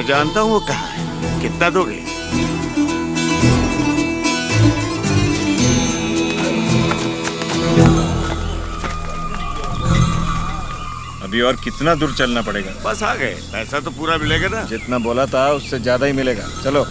मैं जानता हूँ वो कहाँ है। कितना दोगे? अभी और कितना दूर चलना पड़ेगा? बस आ गए। पैसा तो पूरा मिलेगा ना? जितना बोला था उससे ज्यादा ही मिलेगा। चलो।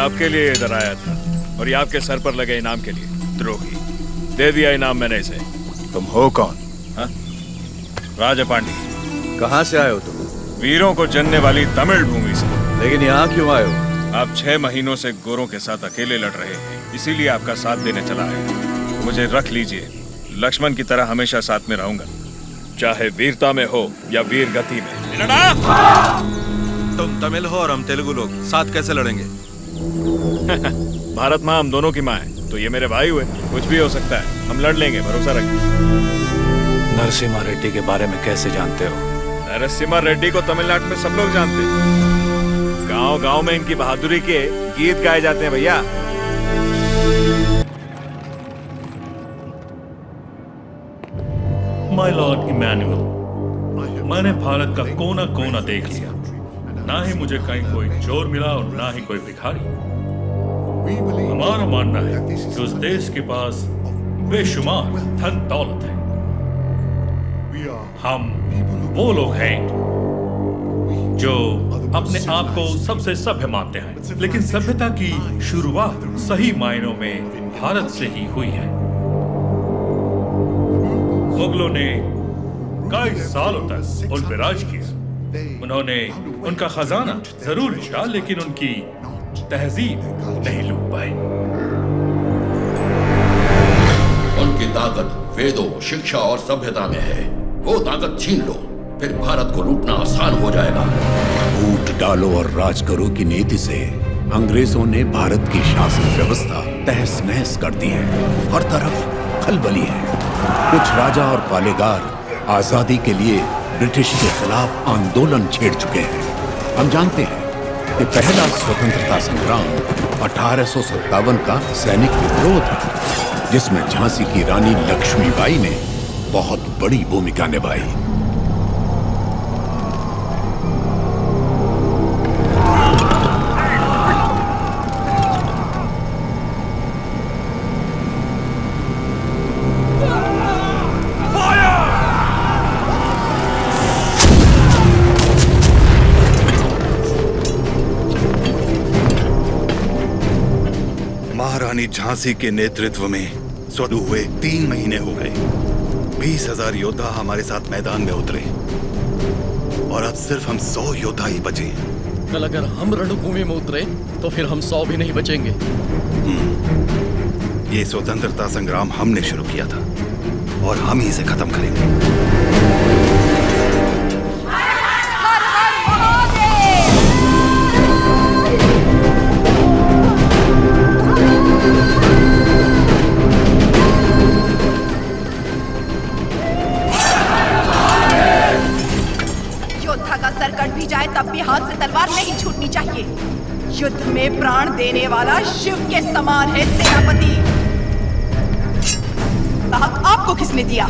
आपके लिए इधर आया था और ये आपके सर पर लगे इनाम के लिए। द्रोही, दे दिया इनाम मैंने इसे। तुम हो कौन? हाँ? राजा पांडे। कहाँ से आए हो तुम? वीरों को जनने वाली तमिल भूमि से। लेकिन यहाँ क्यों आए हो? आप 6 महीनों से गोरों के साथ अकेले लड़ रहे हैं, इसीलिए आपका साथ देने चला है। मुझे रख लीजिए, लक्ष्मण की तरह हमेशा साथ में रहूंगा, चाहे वीरता में हो या वीर गति में। तुम तमिल हो और हम तेलुगु लोग, साथ कैसे लड़ेंगे? भारत माँ हम दोनों की माँ है, तो ये मेरे भाई हुए। कुछ भी हो सकता है, हम लड़ लेंगे, भरोसा रखिए। नरसिम्हा रेड्डी के बारे में कैसे जानते हो? नरसिम्हा रेड्डी को तमिलनाडु में सब लोग जानते हैं। गांव-गांव में इनकी बहादुरी के गीत गाए जाते हैं भैया। माय लॉर्ड इमैनुअल, मैंने भारत का कोना कोना देख लिया। ना ही मुझे कहीं कोई चोर मिला और ना ही कोई भिखारी। हमारा मानना है कि उस देश के पास बेशुमार धन दौलत है। हम वो लोग हैं जो अपने आप को सबसे सभ्य मानते हैं, लेकिन सभ्यता की शुरुआत सही मायनों में भारत से ही हुई है। मुगलों ने कई सालों तक उन पर राज किया। उन्होंने उनका खजाना जरूर लूटा, लेकिन उनकी तहजीब नहीं लूट पाई। उनकी ताकत वेदों, शिक्षा और सभ्यता में है। वो ताकत छीन लो, फिर भारत को लूटना आसान हो जाएगा। वोट डालो और राज करो की नीति से अंग्रेजों ने भारत की शासन व्यवस्था तहस नहस कर दी है। हर तरफ खलबली है। कुछ राजा और पालेगार आजादी के लिए ब्रिटिश के खिलाफ आंदोलन छेड़ चुके हैं। हम जानते हैं कि पहला स्वतंत्रता संग्राम 1857 का सैनिक विद्रोह था, जिसमें झांसी की रानी लक्ष्मीबाई ने बहुत बड़ी भूमिका निभाई। महारानी झांसी के नेतृत्व में शुरू हुए 3 महीने हो गए। 20,000 योद्धा हमारे साथ मैदान में उतरे और अब सिर्फ हम 100 योद्धा ही बचे हैं। कल अगर हम रणभूमि में उतरे तो फिर हम 100 भी नहीं बचेंगे। ये स्वतंत्रता संग्राम हमने शुरू किया था और हम ही इसे खत्म करेंगे। कट भी जाए तब भी हाथ से तलवार नहीं छूटनी चाहिए। युद्ध में प्राण देने वाला शिव के समान है सेनापति। साहब, आपको किसने दिया?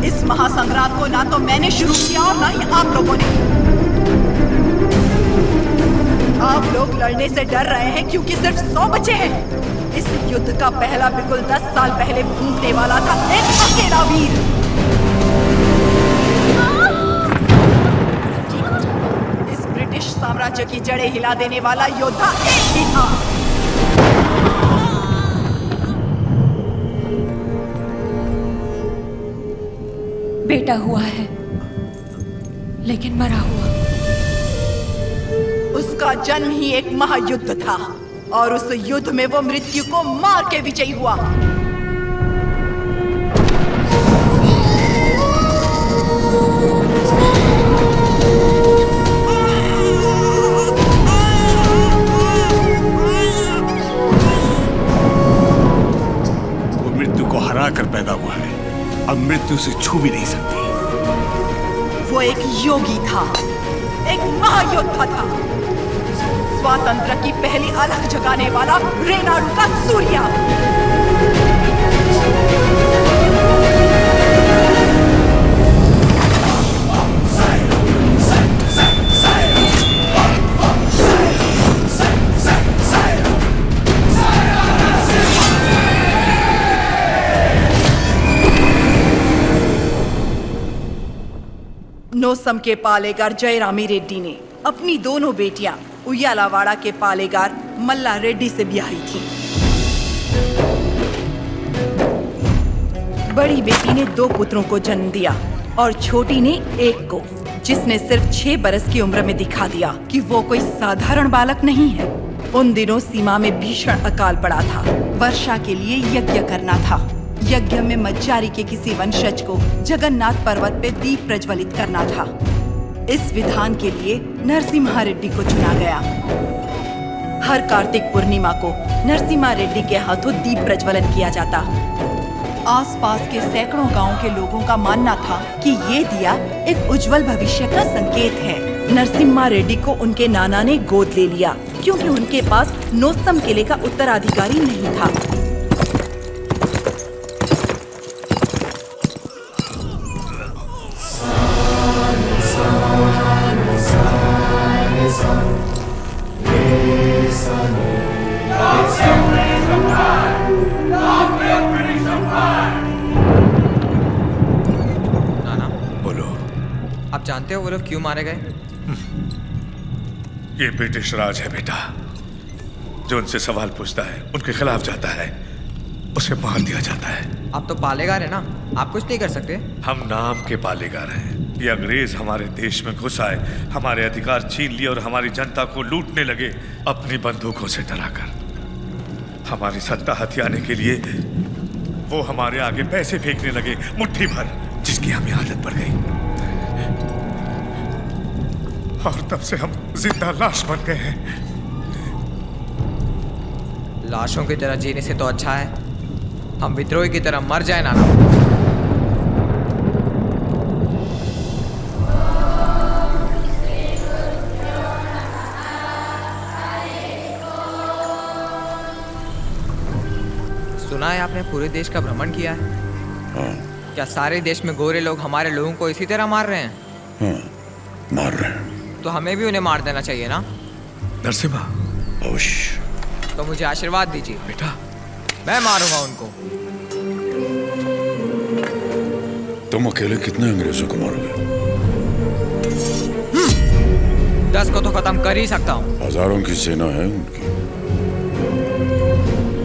इस महासंग्राम को ना तो मैंने शुरू किया और ना ही आप लोगों ने। आप लोग लड़ने से डर रहे हैं क्योंकि सिर्फ 100 बचे हैं। इस युद्ध का पहला बिगुल 10 साल पहले फूंकने वाला था एक अकेला वीर। साम्राज्य की जड़ें हिला देने वाला योद्धा एक ही था। बेटा हुआ है, लेकिन मरा हुआ। उसका जन्म ही एक महायुद्ध था और उस युद्ध में वो मृत्यु को मार के विजयी हुआ। शक्ति उसे छू भी नहीं सकती। वो एक योगी था, एक महायोद्धा था, स्वातंत्र की पहली अलख जगाने वाला रेनाडू का सूर्या। नोसम के पालेगार जयरामी रेड्डी ने अपनी दोनों बेटियां उయ్యాలవాड़ा के पालेगार मल्ला रेड्डी से ब्याही थी। बड़ी बेटी ने 2 पुत्रों को जन्म दिया और छोटी ने एक को, जिसने सिर्फ 6 बरस की उम्र में दिखा दिया कि वो कोई साधारण बालक नहीं है। उन दिनों सीमा में भीषण अकाल पड़ा था। वर्षा के लिए यज्ञ करना था। यज्ञ में मज्जारी के किसी वंशज को जगन्नाथ पर्वत पे दीप प्रज्वलित करना था। इस विधान के लिए नरसिम्हा रेड्डी को चुना गया। हर कार्तिक पूर्णिमा को नरसिम्हा रेड्डी के हाथों दीप प्रज्वलन किया जाता। आसपास के सैकड़ों गांवों के लोगों का मानना था कि ये दिया एक उज्जवल भविष्य का संकेत है। नरसिम्हा रेड्डी को उनके नाना ने गोद ले लिया क्योंकि उनके पास नोसम किले का उत्तराधिकारी नहीं था। नाना, बोलो। आप जानते हो वो लोग क्यों मारे गए? ये ब्रिटिश राज है बेटा। जो उनसे सवाल पूछता है, उनके खिलाफ जाता है, उसे मार दिया जाता है। आप तो पालेगार है ना, आप कुछ नहीं कर सकते? हम नाम के पालेगार हैं। ये अंग्रेज हमारे देश में घुस आए, हमारे अधिकार छीन लिए और हमारी जनता को लूटने लगे अपनी बंदूकों से डराकर। हमारी सत्ता हथियाने के लिए वो हमारे आगे पैसे फेंकने लगे, मुट्ठी भर, जिसकी हमें आदत पड़ गई। और तब से हम जिंदा लाश बन गए हैं। लाशों की तरह जीने से तो अच्छा है हम विद्रोही की तरह मर जाए नाना। सुना है आपने पूरे देश का भ्रमण किया है? हाँ। क्या सारे देश में गोरे लोग हमारे लोगों को इसी तरह मार रहे हैं? हाँ, मार रहे हैं। तो हमें भी उन्हें मार देना चाहिए ना? नरसिम्हा, अवश्य। तो मुझे आशीर्वाद दीजिए बेटा। मैं मारूंगा उनको। तुम अकेले कितने अंग्रेजों को मारोगे? 10 को तो खत्म कर ही सकता हूँ। हजारों की सेना है उनकी,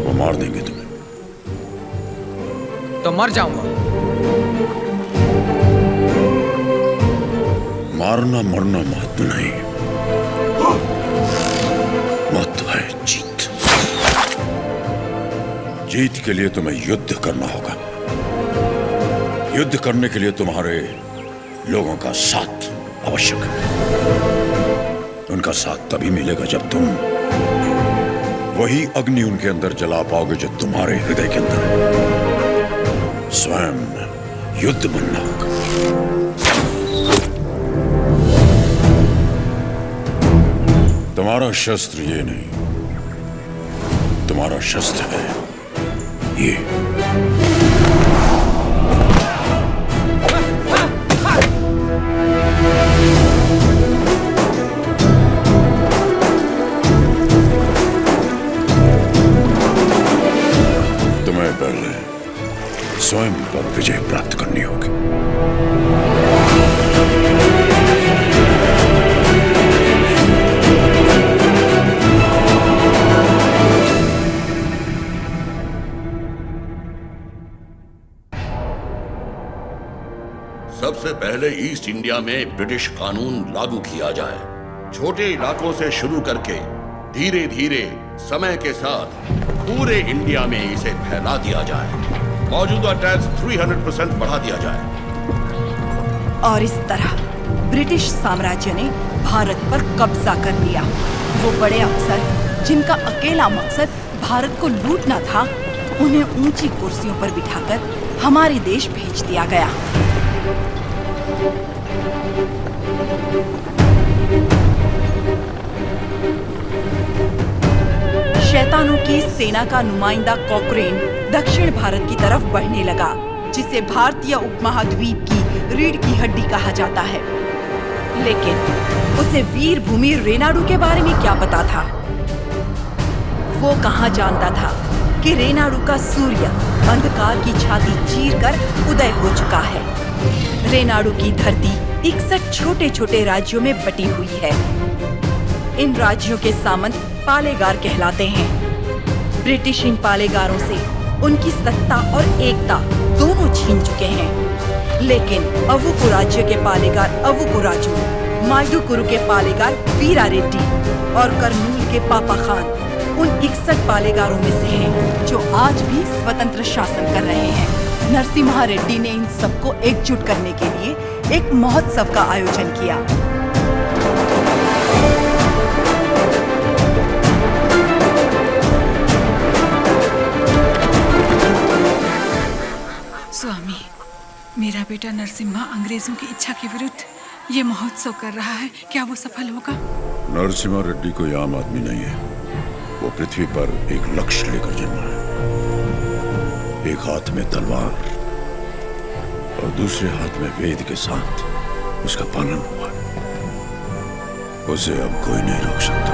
वो मार देंगे तुम्हें। तो मर जाऊंगा। मारना मरना महत्व नहीं, महत्व है जीत। जीत के लिए तुम्हें युद्ध करना होगा। युद्ध करने के लिए तुम्हारे लोगों का साथ आवश्यक है। उनका साथ तभी मिलेगा जब तुम वही अग्नि उनके अंदर जला पाओगे जो तुम्हारे हृदय के अंदर है। स्वयं युद्ध बनना होगा। तुम्हारा शस्त्र ये नहीं, तुम्हारा शस्त्र है ये। तुम्हें पहले स्वयं पर विजय प्राप्त करनी होगी। सबसे पहले ईस्ट इंडिया में ब्रिटिश कानून लागू किया जाए। छोटे इलाकों से शुरू करके धीरे धीरे समय के साथ पूरे इंडिया में इसे फैला दिया जाए। मौजूदा टैक्स 300% बढ़ा दिया जाए। और इस तरह ब्रिटिश साम्राज्य ने भारत पर कब्जा कर लिया। वो बड़े अफसर जिनका अकेला मकसद भारत को लूटना था, उन्हें ऊंची कुर्सियों पर बिठाकर हमारे देश भेज दिया गया। शैतानों की सेना का नुमाइंदा कॉकरेन दक्षिण भारत की तरफ बढ़ने लगा, जिसे भारतीय उपमहाद्वीप की रीढ़ की हड्डी कहा जाता है। लेकिन उसे वीर भूमि रेनाडू के बारे में क्या पता था? वो कहाँ जानता था कि रेनाडू का सूर्य अंधकार की छाती चीरकर उदय हो चुका है। रेनाडू की धरती 61 छोटे छोटे राज्यों में बटी हुई है। इन राज्यों के सामंत पालेगार कहलाते हैं। ब्रिटिश इन पालेगारों से उनकी सत्ता और एकता दोनों छीन चुके हैं। लेकिन अवुकु राज्य के पालेगार अवुकु राजू, माइदुकुरु के पालेगार वीरा रेड्डी और कर्नूल के पापा खान उन 61 पालेगारों में से हैं जो आज भी स्वतंत्र शासन कर रहे हैं। नरसिम्हा रेड्डी ने इन सबको एकजुट करने के लिए एक महोत्सव का आयोजन किया। स्वामी, मेरा बेटा नरसिम्हा अंग्रेजों की इच्छा के विरुद्ध ये महोत्सव कर रहा है, क्या वो सफल होगा? नरसिम्हा रेड्डी कोई आम आदमी नहीं है। वो पृथ्वी पर एक लक्ष्य लेकर जन्मा है। एक हाथ में तलवार और दूसरे हाथ में वेद के साथ उसका पालन हुआ है। उसे अब कोई नहीं रोक सकता।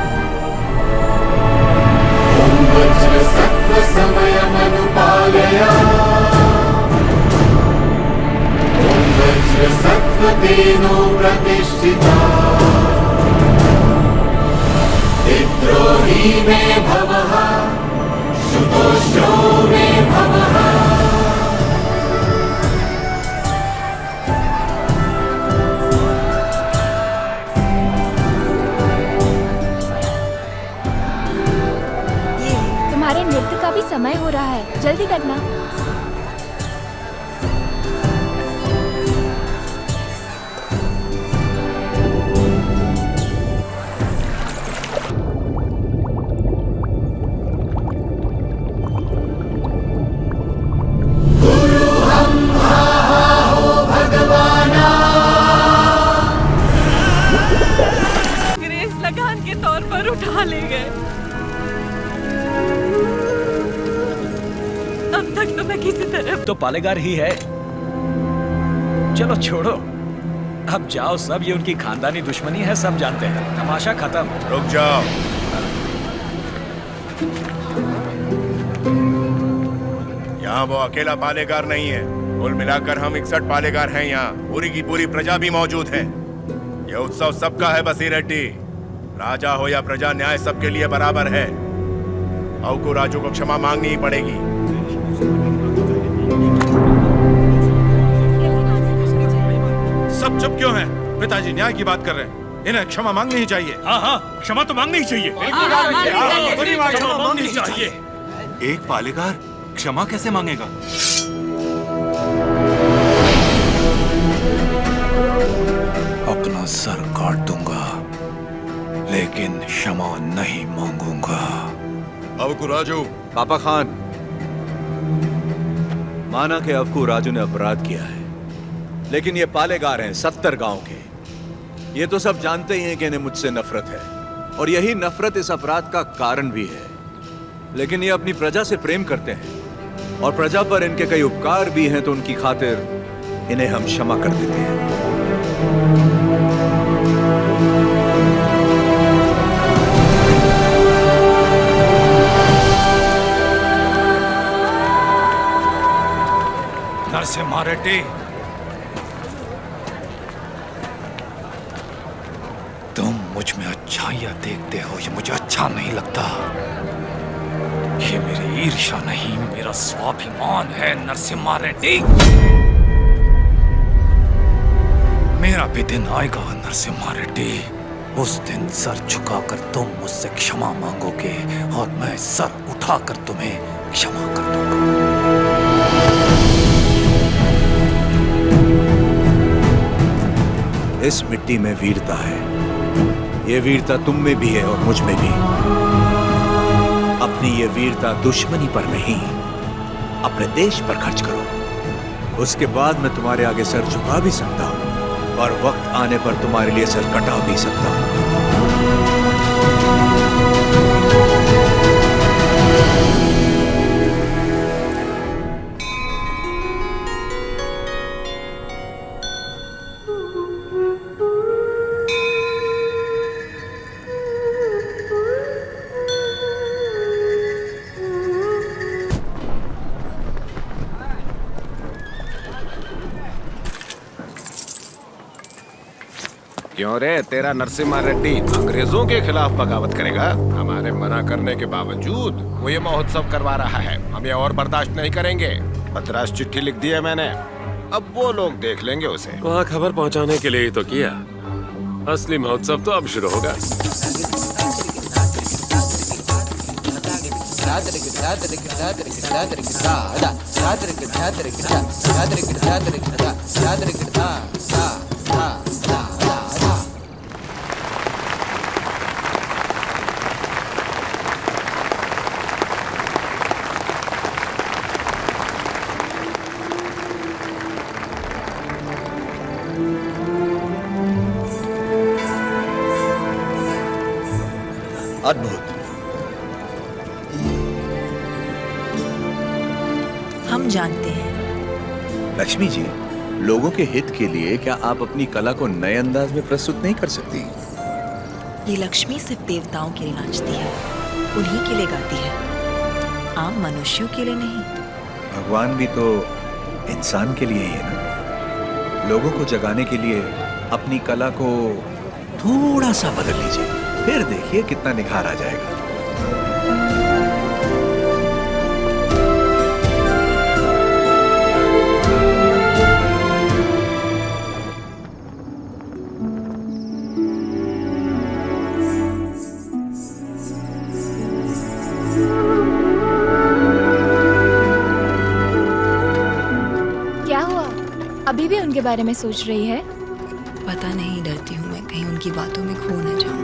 सत्वतेनो प्रतिष्ठिता विद्रोही में भवः शुतोष्णो में भवः। तुम्हारे नृत्य का भी समय हो रहा है, जल्दी करना। लगान के तौर पर उठा ले गए। अब तक तो मैं किसी तरह तो पालेगार ही है। चलो छोड़ो, अब जाओ सब, ये उनकी खानदानी दुश्मनी है, सब जानते हैं। तमाशा खत्म। रुक जाओ। यहाँ वो अकेला पालेगार नहीं है, कुल मिलाकर हम 61 पालेगार हैं। यहाँ पूरी की पूरी प्रजा भी मौजूद है। यह उत्सव सबका है बसी रेड्डी। राजा हो या प्रजा, न्याय सबके लिए बराबर है। अवुकु राजू को क्षमा मांगनी ही पड़ेगी। सब चुप क्यों हैं? पिताजी न्याय की बात कर रहे हैं, इन्हें क्षमा मांगनी ही चाहिए। हाँ हाँ, क्षमा तो मांगनी ही चाहिए। क्षमा मांगनी चाहिए। एक पालेगार क्षमा कैसे मांगेगा? अपना सर काट दूंगा, लेकिन क्षमा नहीं मांगूंगा। अवुकु राजू, पापा खान, माना कि अवुकु राजू ने अपराध किया है, लेकिन ये पालेगार हैं 70 गांव के। ये तो सब जानते ही हैं कि इन्हें मुझसे नफरत है, और यही नफरत इस अपराध का कारण भी है। लेकिन ये अपनी प्रजा से प्रेम करते हैं, और प्रजा पर इनके कई उपकार भी हैं, तो उनकी खातिर इन्हें हम क्षमा कर देते हैं। नरसिम्हा रेड्डी, तुम मुझ में अच्छाइयां देखते हो, ये मुझे अच्छा नहीं लगता। ये मेरी ईर्ष्या नहीं, मेरा स्वाभिमान है नरसिम्हा रेड्डी। मेरा भी दिन आएगा नरसिम्हा रेड्डी। उस दिन सर झुकाकर तुम मुझसे क्षमा मांगोगे, और मैं सर उठाकर तुम्हें क्षमा कर दूंगा। इस मिट्टी में वीरता है। ये वीरता तुम में भी है और मुझ में भी। अपनी ये वीरता दुश्मनी पर नहीं, अपने देश पर खर्च करो। उसके बाद मैं तुम्हारे आगे सर झुका भी सकता हूँ और वक्त आने पर तुम्हारे लिए सर कटा भी सकता हूँ। क्यों रे, तेरा नरसिम्हा रेड्डी अंग्रेजों के खिलाफ बगावत करेगा? हमारे मना करने के बावजूद वो ये महोत्सव करवा रहा है। हम ये और बर्दाश्त नहीं करेंगे। मद्रास चिट्ठी लिख दी है मैंने, अब वो लोग देख लेंगे उसे। वहाँ खबर पहुँचाने के लिए ही तो किया। असली महोत्सव तो अब शुरू होगा। अद्भुत। हम जानते हैं। लक्ष्मी जी, लोगों के हित के लिए क्या आप अपनी कला को नए अंदाज में प्रस्तुत नहीं कर सकती? ये लक्ष्मी सिर्फ देवताओं के लिए नाचती है, उन्हीं के लिए गाती है, आम मनुष्यों के लिए नहीं। भगवान भी तो इंसान के लिए ही है ना। लोगों को जगाने के लिए अपनी कला को थोड़ा सा बदल लीजिए, फिर देखिए कितना निखार आ जाएगा। क्या हुआ? अभी भी उनके बारे में सोच रही है? पता नहीं, डरती हूँ मैं कहीं उनकी बातों में खो न जाऊं।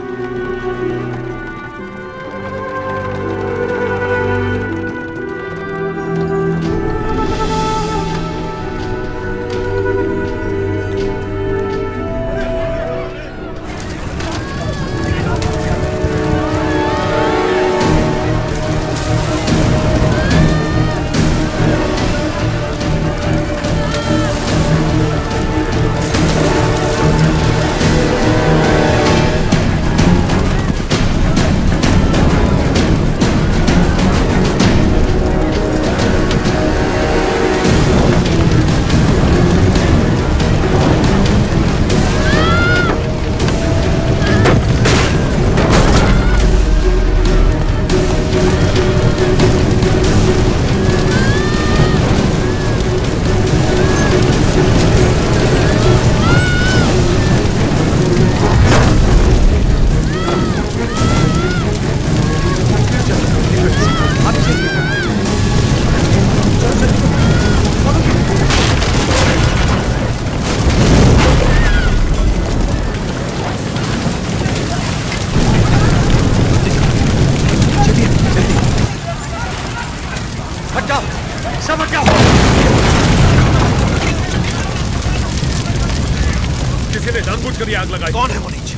किसी ने जानबूझकर ये आग लगाई। कौन है वो नीच?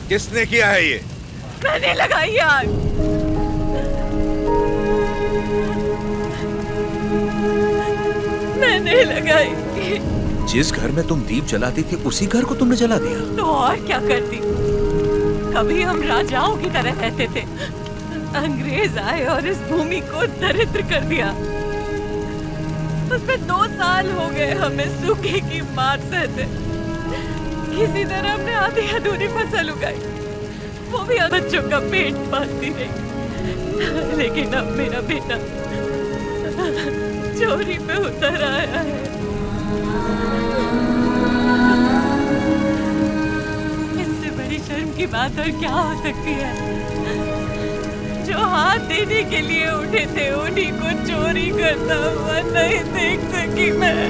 किसने किया है ये? मैंने लगाई आग। मैंने लगाई। जिस घर में तुम दीप जलाती थी उसी घर को तुमने जला दिया। तो और क्या करती? कभी हम राजाओं की तरह रहते थे, अंग्रेज आए और इस भूमि को दरिद्र कर दिया। उसमें 2 साल हो गए हमें सूखे की मार सहते। किसी तरह हमने आधी अधूरी फसल उगाई, वो भी बच्चों का पेट पालती रही। लेकिन अब मेरा बेटा चोरी पे उतर आया है। इससे बड़ी शर्म की बात और क्या हो सकती है? जो हाथ देने के लिए उठे थे उन्हीं को चोरी करता हुआ नहीं देख सकी मैं।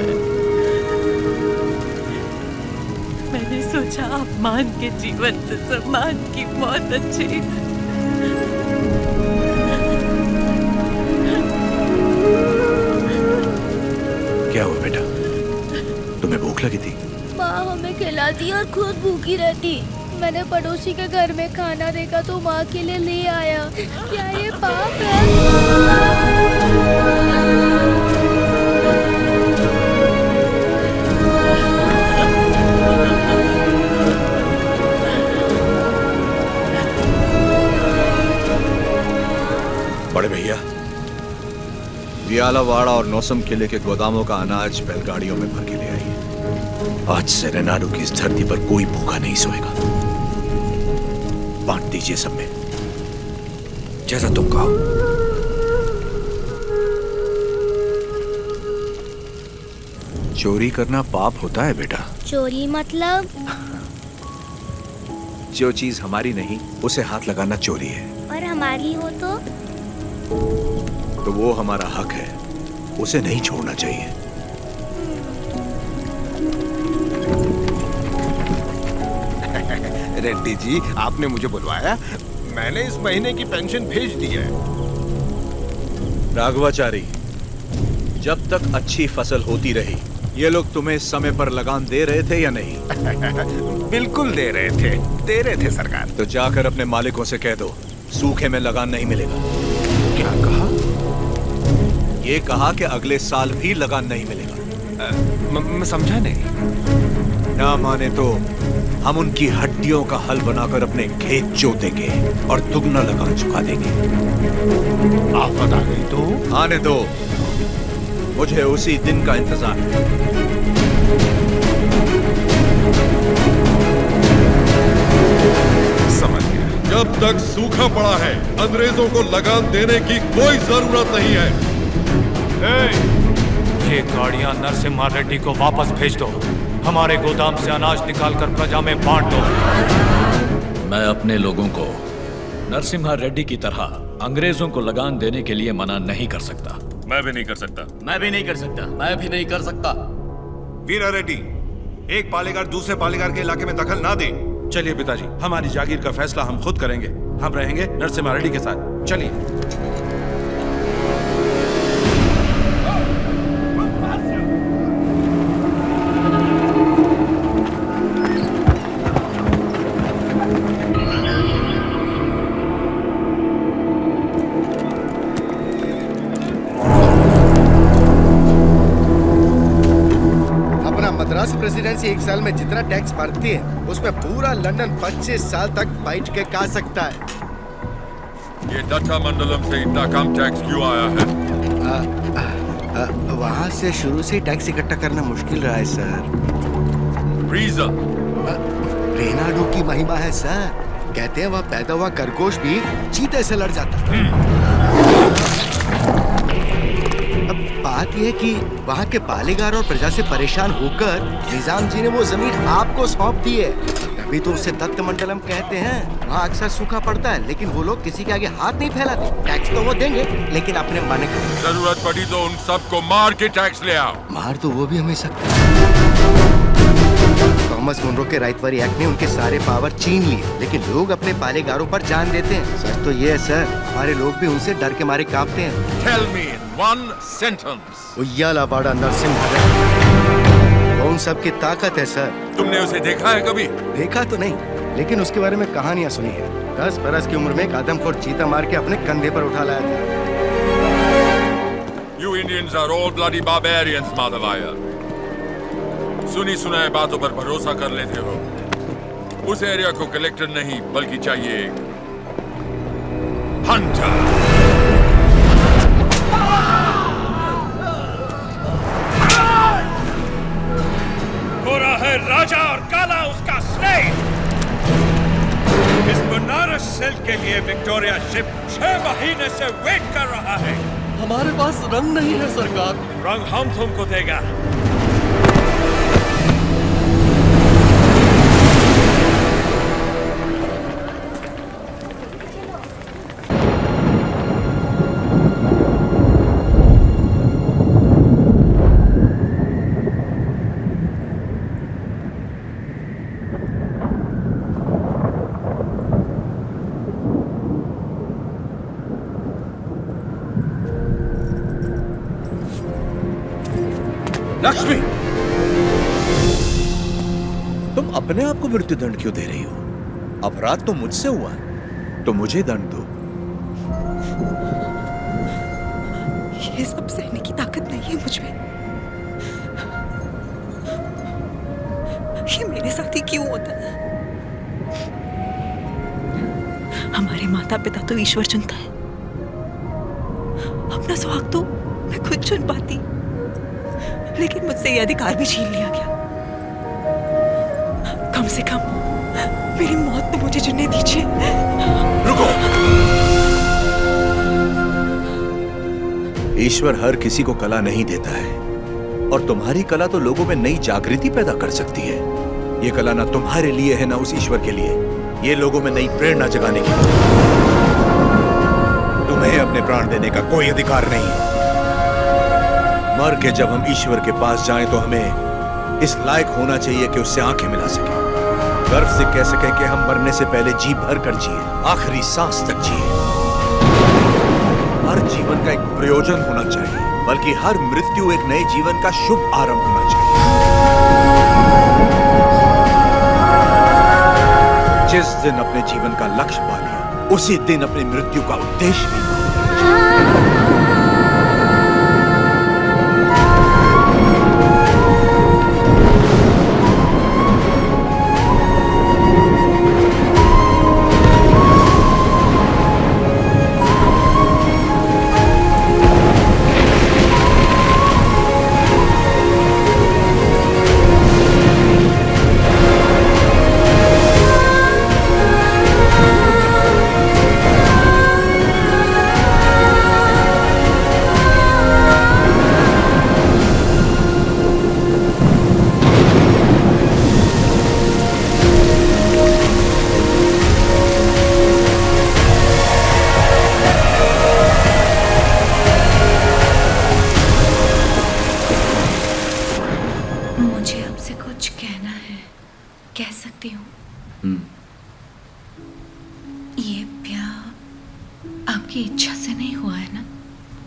मैंने सोचा अपमान के जीवन से सम्मान की मौत अच्छी। लगी थी? माँ हमें खिलाती और खुद भूखी रहती। मैंने पड़ोसी के घर में खाना देखा तो माँ के लिए ले आया। क्या ये पाप है? बड़े भैया, वियालावाड़ा और नौसम किले के गोदामों का अनाज बैलगाड़ियों में भर के ले आइए। आज से रेनाडू की इस धरती पर कोई भूखा नहीं सोएगा। बांट दीजिए सब में, जैसा तुम कहो। चोरी करना पाप होता है बेटा। चोरी मतलब? जो चीज हमारी नहीं उसे हाथ लगाना चोरी है। और हमारी हो तो वो हमारा हक है, उसे नहीं छोड़ना चाहिए। रेड्डी जी, आपने मुझे बुलवाया? मैंने इस महीने की पेंशन भेज दी है। राघवाचारी, जब तक अच्छी फसल होती रही, ये लोग तुम्हें समय पर लगान दे रहे थे या नहीं? बिल्कुल दे रहे थे सरकार। तो जाकर अपने मालिकों से कह दो, सूखे में लगान नहीं मिलेगा। क्या कहा? ये कहा कि अगले साल भी लगान नहीं मिलेगा। मैं समझा नहीं। ना माने तो हम उनकी हड्डियों का हल बनाकर अपने खेत जोतेंगे और दुगना लगान चुका देंगे। आफत आ गई तो? आने दो, मुझे उसी दिन का इंतजार है। समझ गया। जब तक सूखा पड़ा है, अंग्रेजों को लगान देने की कोई जरूरत नहीं है। ये गाड़ियां नरसिम्हा रेड्डी को वापस भेज दो। हमारे गोदाम से अनाज निकालकर प्रजा में बांट दो। मैं अपने लोगों को नरसिम्हा रेड्डी की तरह अंग्रेजों को लगान देने के लिए मना नहीं कर सकता। मैं भी नहीं कर सकता। मैं भी नहीं कर सकता। मैं भी नहीं कर सकता। वीरा रेड्डी, एक पालेगार दूसरे पालेगार के इलाके में दखल ना दे। चलिए पिताजी, हमारी जागीर का फैसला हम खुद करेंगे। हम रहेंगे नरसिम्हा रेड्डी के साथ। चलिए। मद्रास प्रेसिडेंसी एक साल में जितना टैक्स भरती है, उसमें पूरा लंदन 25 साल तक बैठ के खा सकता है। ये दत्ता मंडलम से इतना कम टैक्स क्यों आया है? वहाँ से शुरू से टैक्स इकट्ठा करना मुश्किल रहा है सर। रीजन? रेनाडू की महिमा है सर। कहते हैं वहाँ पैदा हुआ खरगोश भी चीते से लड़ जाता है। अब बात यह है कि वहाँ के पालेगार और प्रजा से परेशान होकर निजाम जी ने वो जमीन आपको सौंप दी है। तभी तो उसे दत्त मंडलम कहते हैं। वहाँ अक्सर सूखा पड़ता है, लेकिन वो लोग किसी के आगे हाथ नहीं फैलाते। टैक्स तो वो देंगे, लेकिन अपने माने का। जरूरत पड़ी तो उन सबको मार के टैक्स ले आओ। मार तो वो भी हमें सकते हैं। थॉमस मुनरो के राइटवरी एक्ट ने उनके सारे पावर छीन लिए, लेकिन लोग अपने पालेगारों पर जान देते हैं। सच तो ये है सर, हमारे लोग भी उनसे डर के मारे कांपते हैं। Tell me in one sentence. वियालावाड़ा Narasimha Reddy, कौन सबकी ताकत है सर। तुमने उसे देखा है कभी? देखा तो नहीं, लेकिन उसके बारे में कहानियां सुनी है। 10 बरस की उम्र में एक आदमखोर चीता मार के अपने कंधे पर उठा लाया था। You Indians are all bloody barbarians, Madhavaya. सुनी सुनाए बातों पर भरोसा कर लेते हो। उस एरिया को कलेक्टर नहीं, बल्कि चाहिए एक हंटर। गोरा है राजा और काला उसका स्लेव। इस बनारस सेल के लिए विक्टोरिया शिप 6 महीने से वेट कर रहा है। हमारे पास रंग नहीं है सरकार। रंग हम तुमको देगा। अपने आप को मृत्युदंड क्यों दे रही हो? अपराध तो मुझसे हुआ है, तो मुझे दंड दो। ये सब सहने की ताकत नहीं है मुझ में। ये मेरे साथ ही क्यों होता है? हमारे माता पिता तो ईश्वर चुनता है, अपना सुहाग तो मैं खुद चुन पाती, लेकिन मुझसे ये अधिकार भी छीन लिया गया। कम से कम मेरी मौत तो मुझे चुनने दीजिए। रुको। ईश्वर हर किसी को कला नहीं देता है, और तुम्हारी कला तो लोगों में नई जागृति पैदा कर सकती है। ये कला ना तुम्हारे लिए है ना उस ईश्वर के लिए, ये लोगों में नई प्रेरणा जगाने की। तुम्हें अपने प्राण देने का कोई अधिकार नहीं। मर के जब हम ईश्वर के पास जाएं तो हमें इस लायक होना चाहिए कि उससे आंखें मिला सके, गर्व से कह सके कि हम मरने से पहले जी भर कर जिए, आखिरी सांस तक जिए। हर जीवन का एक प्रयोजन होना चाहिए, बल्कि हर मृत्यु एक नए जीवन का शुभ आरंभ होना चाहिए। जिस दिन अपने जीवन का लक्ष्य पा लिया, उसी दिन अपनी मृत्यु का उद्देश्य भी पा लिया।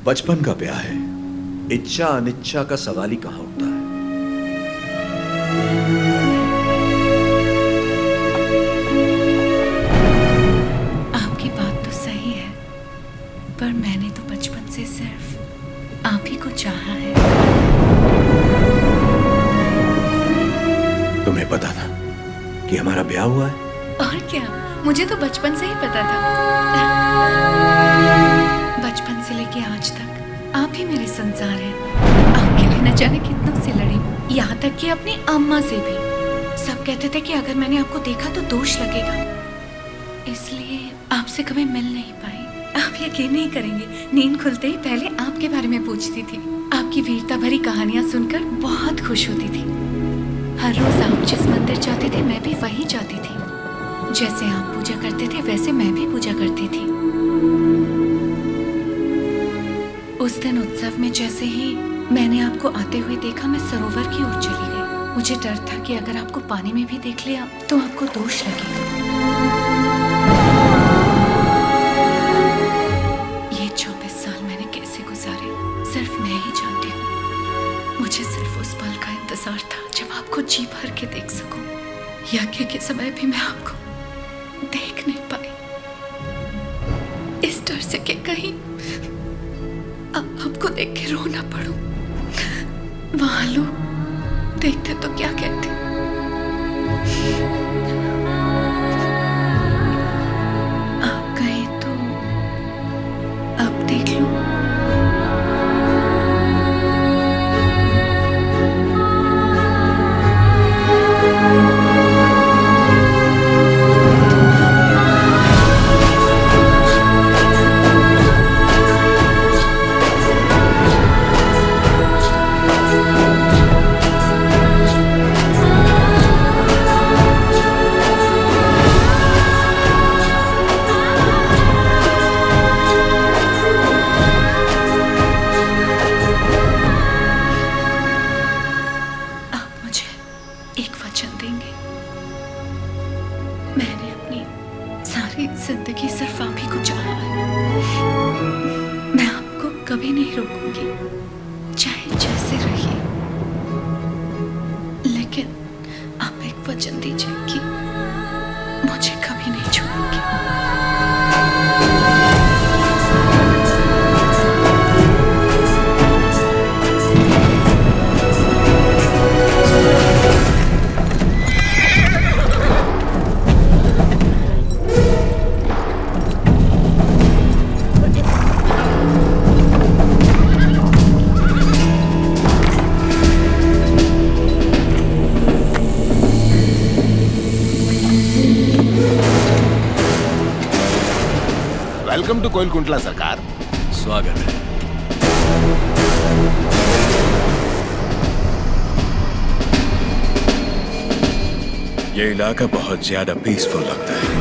बचपन का ब्याह है, इच्छा अनिच्छा का सवाल ही कहां उठता है। आपकी बात तो सही है, पर मैंने तो बचपन से सिर्फ आप ही को चाहा है। तुम्हें पता था कि हमारा ब्याह हुआ है? और क्या, मुझे तो बचपन से ही पता था। बचपन से लेके आज तक आप ही मेरे संसार हैं। आपके लिए न जाने कितनों से लड़ी हूँ, यहाँ तक कि अपनी अम्मा से भी। सब कहते थे कि अगर मैंने आपको देखा तो दोष लगेगा, इसलिए आपसे कभी मिल नहीं पाई। आप यकीन नहीं करेंगे, नींद खुलते ही पहले आपके बारे में पूछती थी। आपकी वीरता भरी कहानियां सुनकर बहुत खुश होती थी। हर रोज आप जिस मंदिर जाते थे मैं भी वहीं जाती थी। जैसे आप पूजा करते थे वैसे मैं भी पूजा करती थी। उस दिन उत्सव में जैसे ही मैंने आपको आते हुए देखा, मैं सरोवर की ओर चली गई। मुझे डर था कि अगर आपको पानी में भी देख लिया तो आपको दोष लगेगा। ये 24 साल मैंने कैसे गुजारे सिर्फ मैं ही जानती हूँ। मुझे सिर्फ उस पल का इंतजार था जब आपको जी भर के देख सकूं। यज्ञ के समय भी मैं आपको देख नहीं पाई, इस डर से कि कहीं आपको देख के रो ना पड़ूं। वहां लोग देखते तो क्या कहते। आप कहें तो अब देख लो। जिंदगी सिर्फ आप ही को चाहा है। मैं आपको कभी नहीं रोकूंगी, चाहे जैसे रहिए, लेकिन आप एक वचन दीजिए कि मुझे कभी नहीं छोड़ेंगे। वेलकम टू कोइलकुंटला सरकार। स्वागत है। ये इलाका बहुत ज्यादा पीसफुल लगता है।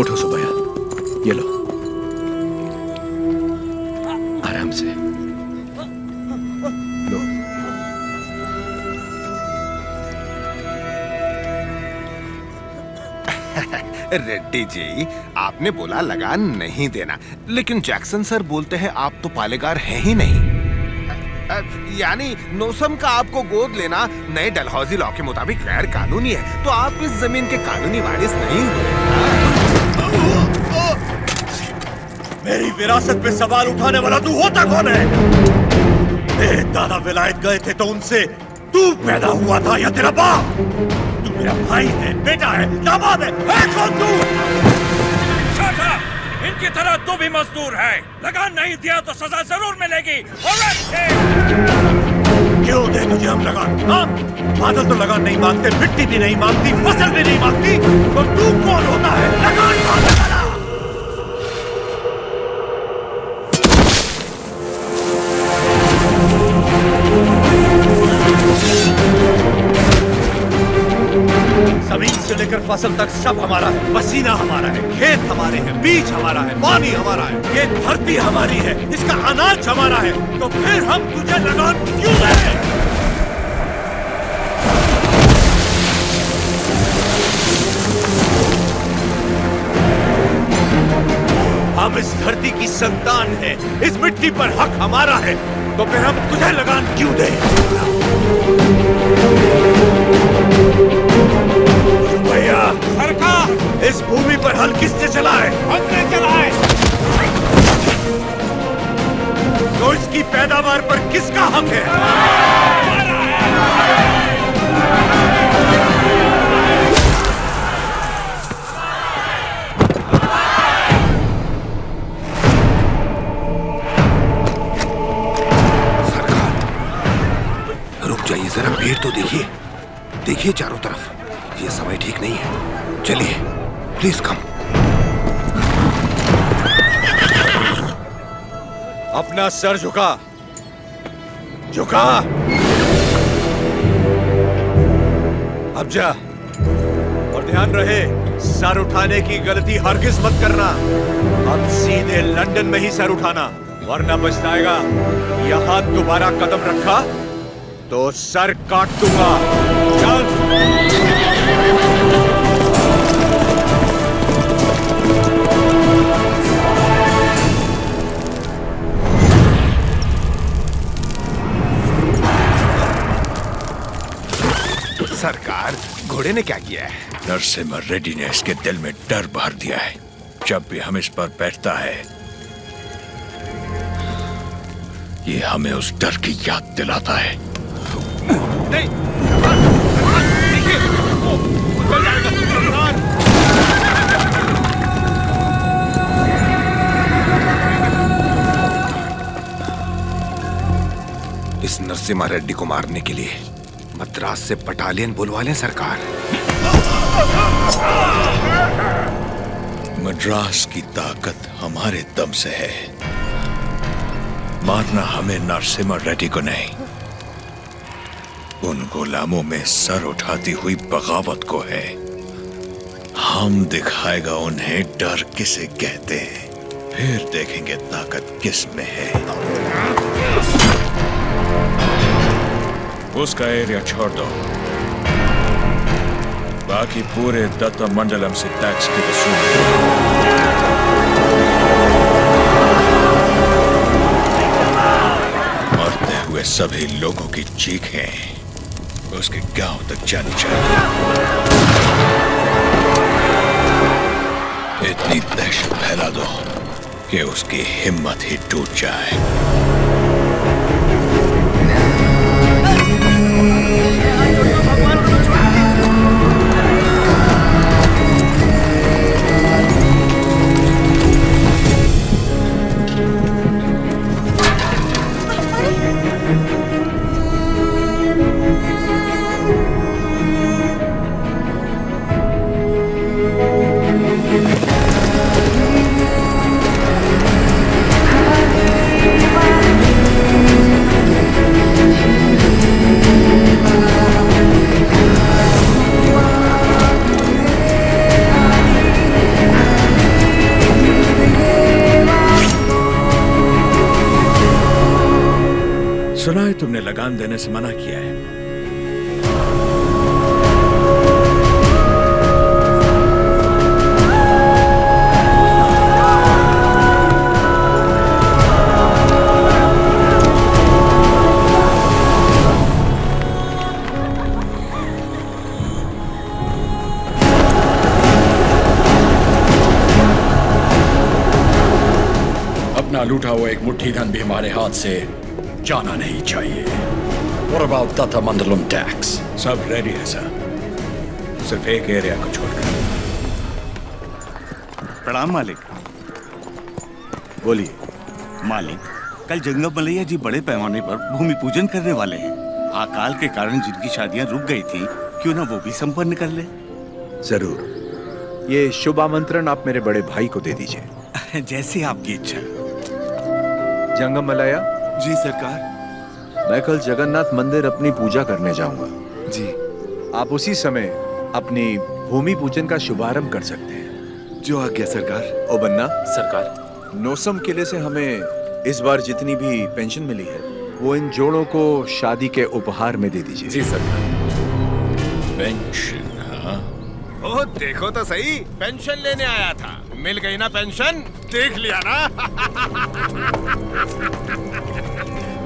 उठो सुबैया, ये लो, आराम से लो। रेड्डी जी, आपने बोला लगान नहीं देना, लेकिन जैक्सन सर बोलते हैं आप तो पालेगार हैं ही नहीं। यानी नोसम का आपको गोद लेना नए डलहौजी लॉ के मुताबिक गैर कानूनी है, तो आप इस जमीन के कानूनी वारिस नहीं हुए। मेरी विरासत पे सवाल उठाने वाला तू होता कौन है? मेरे दादा विलायत गए थे तो उनसे तू पैदा हुआ था या तेरा बाप? तू मेरा भाई है, बेटा है, दामाद है कौन तू? इनकी तरह तू भी मजदूर है। लगान नहीं दिया तो सजा जरूर मिलेगी। क्यों दे तुझे हम लगान? हाँ? बादल तो लगान नहीं मांगते, मिट्टी भी नहीं मांगती, फसल भी नहीं मांगती, तो तू कौन होता है लगान मांगने वाला? जमीन से लेकर फसल तक सब हमारा है। पसीना हमारा है, खेत हमारे हैं, बीज हमारा है, पानी हमारा है, ये धरती हमारी है, इसका अनाज हमारा है, तो फिर हम तुझे लगान क्यों दें? हम इस धरती की संतान हैं, इस मिट्टी पर हक हमारा है, तो फिर हम तुझे लगान क्यों दें? भैया सरकार, इस भूमि पर हल किसने चला है? हमने चला है। तो इसकी पैदावार पर किसका हक है? सरकार, रुक जाइए जरा, भीड़ तो देखिए, देखिए चारों तरफ, ये समय ठीक नहीं है। चलिए प्लीज कम। अपना सर झुका, झुका। अब जा, और ध्यान रहे सर उठाने की गलती हरगिज मत करना। अब सीधे लंदन में ही सर उठाना, वरना पछताएगा। यहाँ दोबारा कदम रखा तो सर काट दूंगा। चल। सरकार, घोड़े ने क्या किया है? नरसिम्हा रेड्डी ने इसके दिल में डर भर दिया है। जब भी हम इस पर बैठता है, ये हमें उस डर की याद दिलाता है। नहीं, इस नरसिम्हा रेड्डी को मारने के लिए मैं मद्रास से बटालियन बुलवा लें सरकार। मद्रास की ताकत हमारे दम से है, मारना हमें नरसिम्हा रेड्डी को नहीं, उन गुलामों में सर उठाती हुई बगावत को है। हम दिखाएगा उन्हें डर किसे कहते हैं, फिर देखेंगे ताकत किस में है। उसका एरिया छोड़ दो, बाकी पूरे दत्त मंडलम से टैक्स की वसूली। मरते हुए सभी लोगों की चीखें उसके गांव तक जानी चाहिए। इतनी दहशत फैला दो कि उसकी हिम्मत ही टूट जाए। सुना है तुमने लगान देने से मना किया है। अपना लूटा हुआ एक मुट्ठी धन भी हमारे हाथ से जाना नहीं चाहिए। What about Tata Mandalam tax? सब रेडी है सर, सिर्फ एक एरिया को छोड़कर। प्रणाम मालिक। बोलिए। मालिक, कल जंगम मलैया जी बड़े पैमाने पर भूमि पूजन करने वाले हैं। अकाल के कारण जिनकी शादियां रुक गई थी, क्यों ना वो भी संपन्न कर ले। जरूर, ये शुभ आमंत्रण आप मेरे बड़े भाई को दे दीजिए। जैसे आपकी इच्छा। जंगम मलैया जी सरकार। मैं कल जगन्नाथ मंदिर अपनी पूजा करने जाऊंगा। जी। आप उसी समय अपनी भूमि पूजन का शुभारंभ कर सकते हैं। जो आज्ञा सरकार। ओ बन्ना सरकार, नोसम किले से हमें इस बार जितनी भी पेंशन मिली है वो इन जोड़ों को शादी के उपहार में दे दीजिए। जी सरकार। पेंशन? हाँ, ओ देखो तो सही, पेंशन लेने आया था, मिल गई ना पेंशन, देख लिया ना।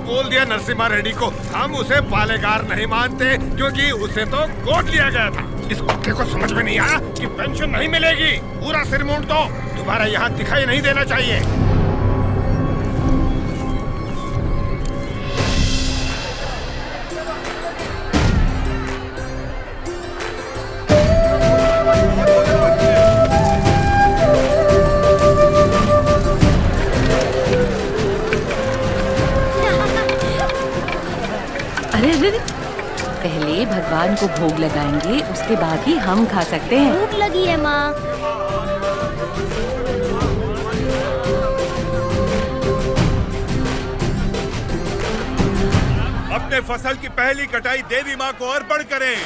बोल दिया नरसिम्हा रेड्डी को, हम उसे पालेगार नहीं मानते क्योंकि उसे तो गोद लिया गया था। इस कुत्ते को समझ में नहीं आया कि पेंशन नहीं मिलेगी। पूरा सिर मूंड दो, दोबारा यहाँ दिखाई नहीं देना चाहिए। पहले भगवान को भोग लगाएंगे, उसके बाद ही हम खा सकते हैं। भूख लगी है माँ। अपने फसल की पहली कटाई देवी माँ को अर्पण करें।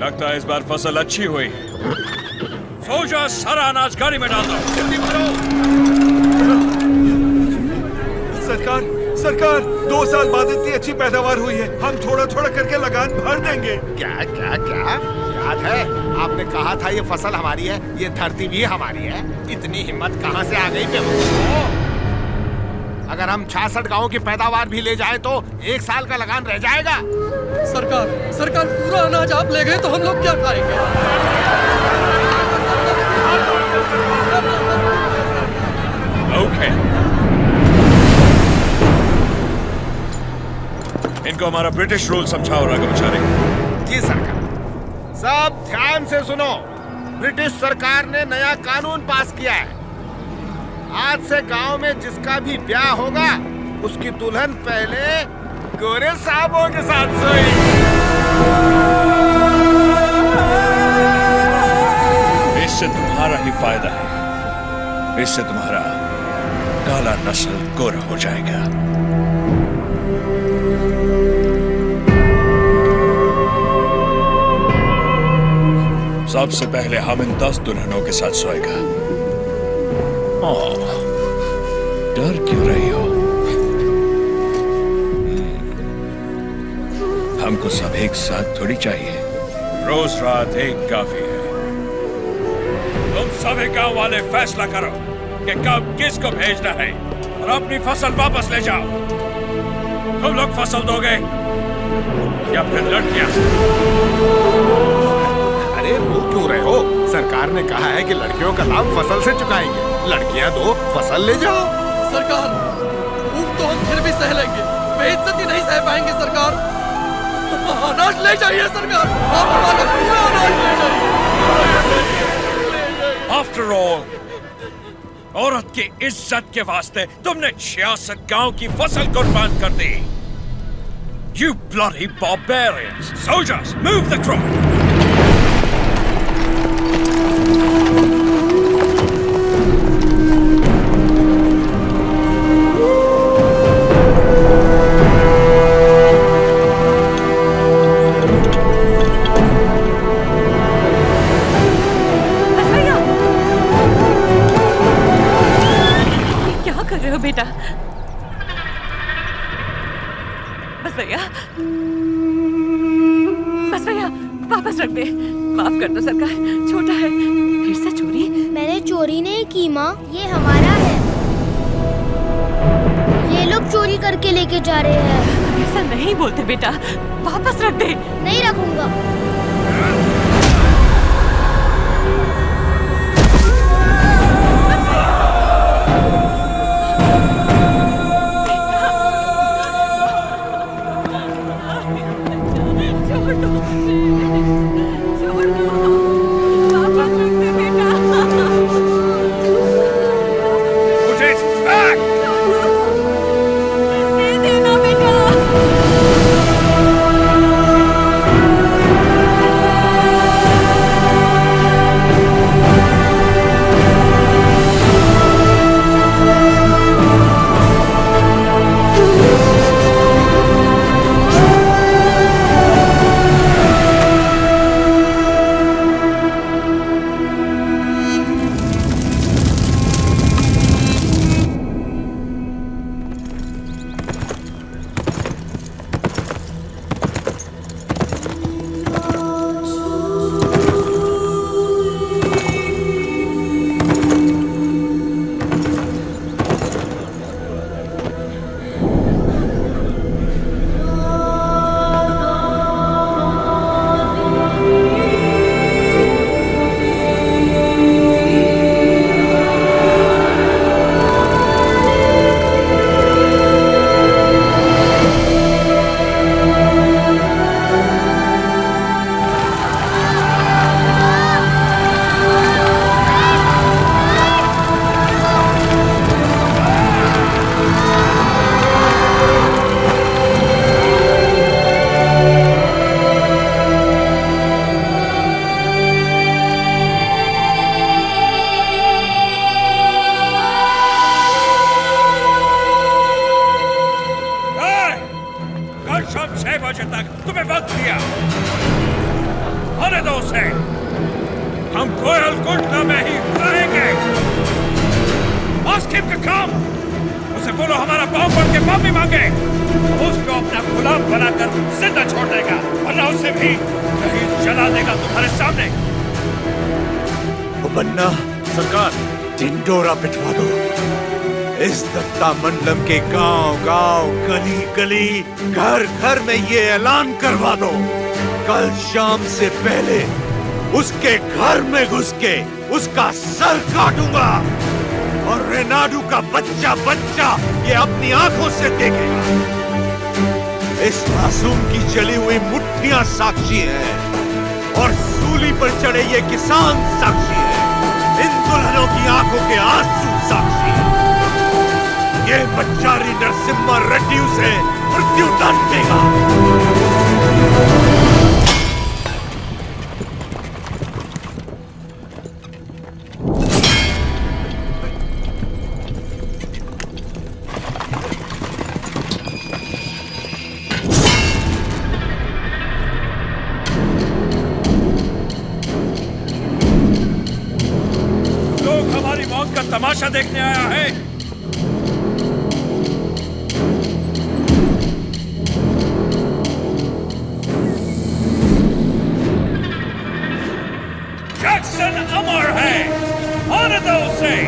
लगता है इस बार फसल अच्छी हुई। सो जा, सारा अनाज गाड़ी में डाल दो। जल्दी करो। सरकार, सरकार 2 साल बाद इतनी अच्छी पैदावार हुई है, हम थोड़ा थोड़ा करके लगान भर देंगे। क्या क्या क्या याद है आपने कहा था ये फसल हमारी है, ये धरती भी हमारी है। इतनी हिम्मत कहाँ से आ गई बेवकूफ? अगर हम 66 गांवों की पैदावार भी ले जाएं तो 1 साल का लगान रह जाएगा। सरकार पूरा अनाज आप ले गए तो हम लोग क्या खाएंगे? ओके। इनको हमारा ब्रिटिश रूल समझाओ राघवाचारी। जी सरकार। सब ध्यान से सुनो, ब्रिटिश सरकार ने नया कानून पास किया है। आज से गांव में जिसका भी ब्याह होगा उसकी दुल्हन पहले गोरे साहबों के साथ सोएगी। इससे तुम्हारा ही फायदा है, इससे तुम्हारा काला नस्ल गोरा हो जाएगा। सबसे पहले हम इन 10 दुल्हनों के साथ सोएगा। डर क्यों रही हो? हमको सब एक साथ थोड़ी चाहिए, रोज रात एक काफी है। तुम सभी गांव वाले फैसला करो कि कब किसको भेजना है और अपनी फसल वापस ले जाओ। तुम लोग फसल दोगे या फिर लड़कियां? अरे वो क्यों रहे हो? सरकार ने कहा है कि लड़कियों का लाभ फसल से चुकाएंगे, लड़कियां दो फसल ले जाओ। सरकार भूख तो हम फिर भी सह लेंगे, बेइज्जती नहीं सह पाएंगे सरकार। अनाज ले जाइए सरकार, आप हमारा पूरा अनाज ले जाइए। आफ्टर ऑल, औरत की इज्जत के वास्ते तुमने 66 गांव की फसल कुर्बान कर दी। You bloody barbarians! Soldiers, move the crop! बेटा बस भैया वापस रख दे। माफ कर दो सरकार, छोटा है। फिर से चोरी? मैंने चोरी नहीं की माँ, ये हमारा है। ये लोग चोरी करके लेके जा रहे हैं। ऐसा नहीं बोलते बेटा, वापस रख दे। नहीं रखूंगा। उसे बोलो हमारा पाँव पड़ के माफी मांगे। उसको अपना गुलाम बनाकर जिंदा छोड़ देगा, वरना उसे भी कहीं जला देगा तुम्हारे सामने। ओ बन्ना, सरकार, ढिंडोरा पिटवा दो। इस दत्ता मंडलम के गांव गांव, गली गली, घर घर में ये ऐलान करवा दो, कल शाम से पहले उसके घर में घुस के उसका सर काटूंगा और रेनाडू का बच्चा बच्चा ये अपनी आंखों से देखेगा। इस मासूम की जली हुई मुट्ठियां साक्षी हैं और सूली पर चढ़े ये किसान साक्षी हैं। इन दुल्हनों की आंखों के आंसू साक्षी हैं। ये बच्चारी नरसिम्हा रेड्डी उसे मृत्यु दंड देगा। लोग हमारी मौत का तमाशा देखने आया है। जैक्सन अमर है, आने दो उसे।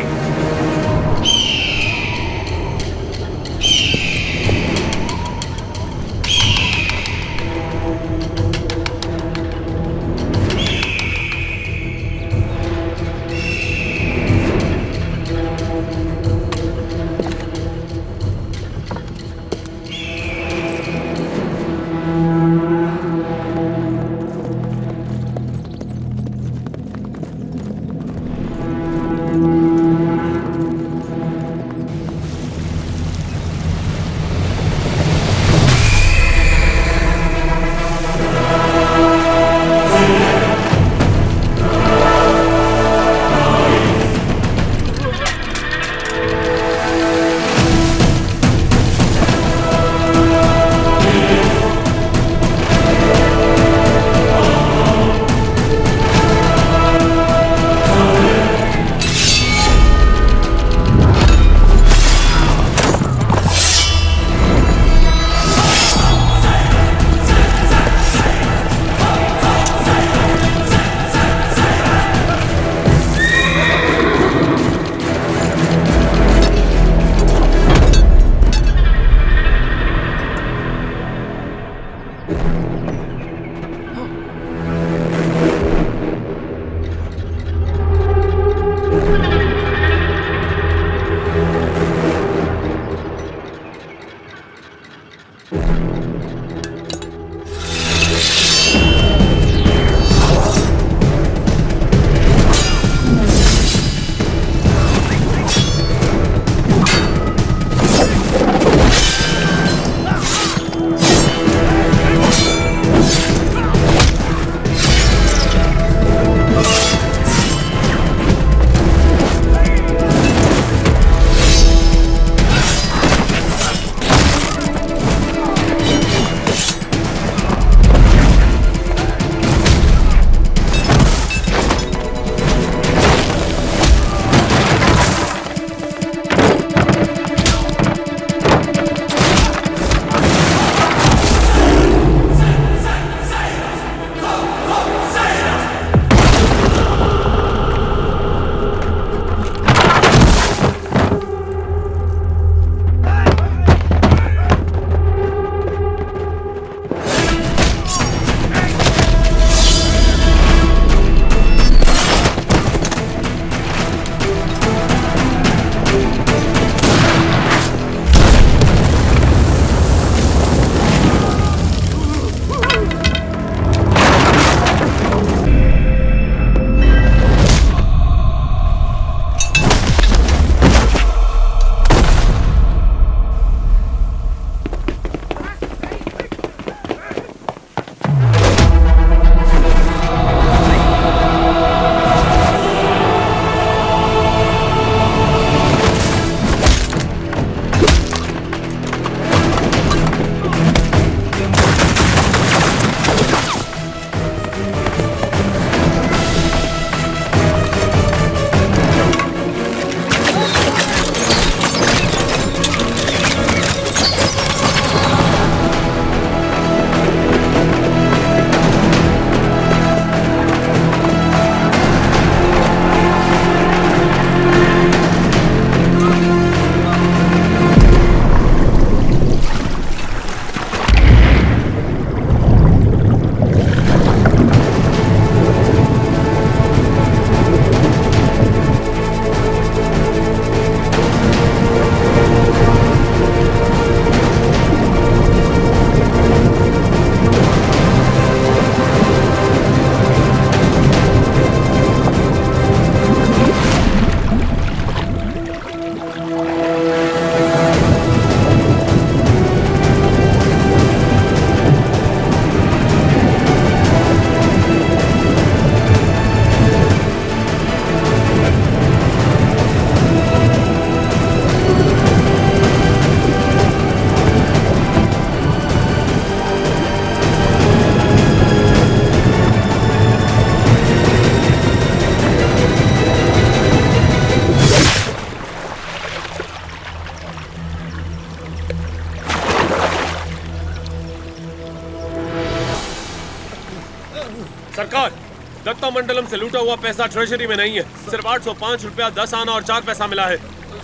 दत्ता मंडलम से लूटा हुआ पैसा ट्रेजरी में नहीं है। सिर्फ 805 रुपया 10 आना और 4 पैसा मिला है।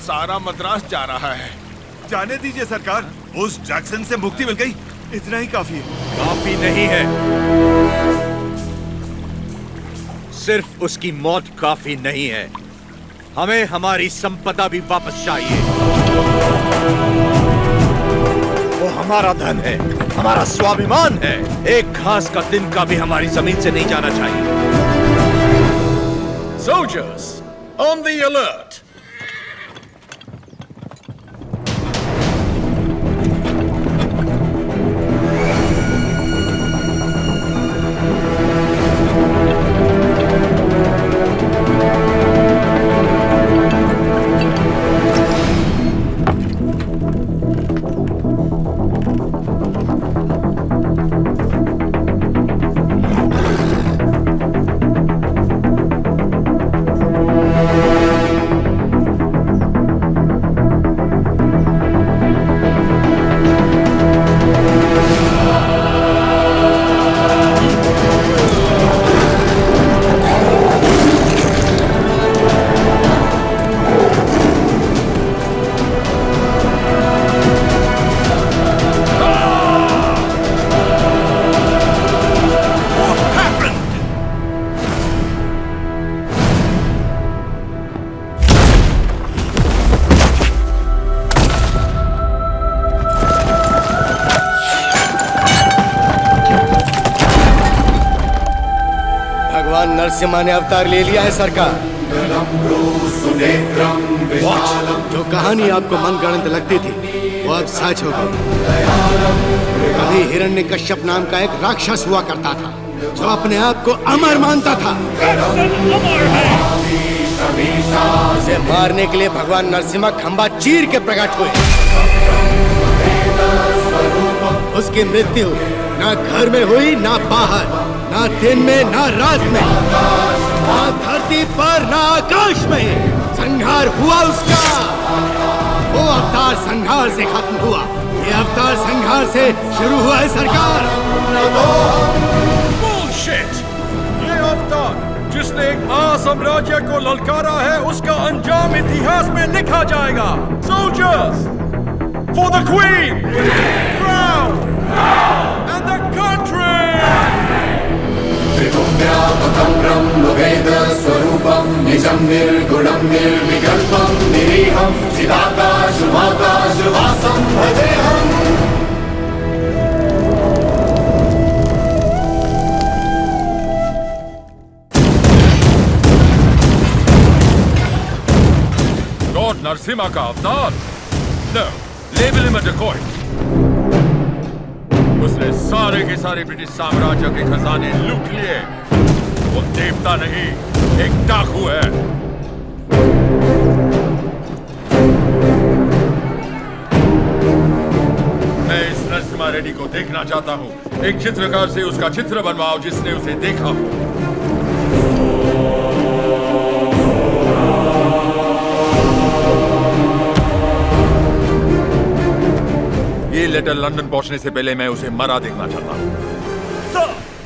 सारा मद्रास जा रहा है। जाने दीजिए सरकार, उस जैक्सन से मुक्ति मिल गई, इतना ही काफी है। काफी नहीं है, सिर्फ उसकी मौत काफी नहीं है, हमें हमारी संपदा भी वापस चाहिए। वो हमारा धन है, हमारा स्वाभिमान है। एक घास का दिन का भी हमारी जमीन से नहीं जाना चाहिए। Soldiers, on the alert! Narasimha ने अवतार ले लिया है सरकार। जो कहानी आपको मनगढ़ंत लगती थी वो अब सच हो गई। कभी हिरण्यकश्यप नाम का एक राक्षस हुआ करता था जो अपने आप को अमर मानता था। उसे मारने के लिए भगवान नरसिम्हा खंबा चीर के प्रकट हुए। उसकी मृत्यु ना घर में हुई ना बाहर, ना दिन में ना रात में, ना धरती पर ना आकाश में। संहार हुआ उसका। वो अवतार संहार से खत्म हुआ, ये अवतार संहार से शुरू हुआ है सरकार। बुलशिट! ये अवतार जिसने एक महासाम्राज्य को ललकारा है, उसका अंजाम इतिहास में लिखा जाएगा। Soldiers, for the queen, crown and the country. त्रिगुण्यात्मकं ब्रह्मवेदस्वरूपं निजं निर्गुणं निर्विकल्पं निरीहं चिदाकाशमाकाशवासं भजेऽहम्। लॉर्ड नरसिम्हा का अवतार? No, label him a decoy. उसने सारे के सारे ब्रिटिश साम्राज्य के खजाने लूट लिए। वो देवता नहीं, एक डाकू है। मैं इस नरसिम्हा रेड्डी को देखना चाहता हूँ। एक चित्रकार से उसका चित्र बनवाओ जिसने उसे देखा हो। ये लेटर लंदन पहुंचने से पहले मैं उसे मरा देखना चाहता हूँ।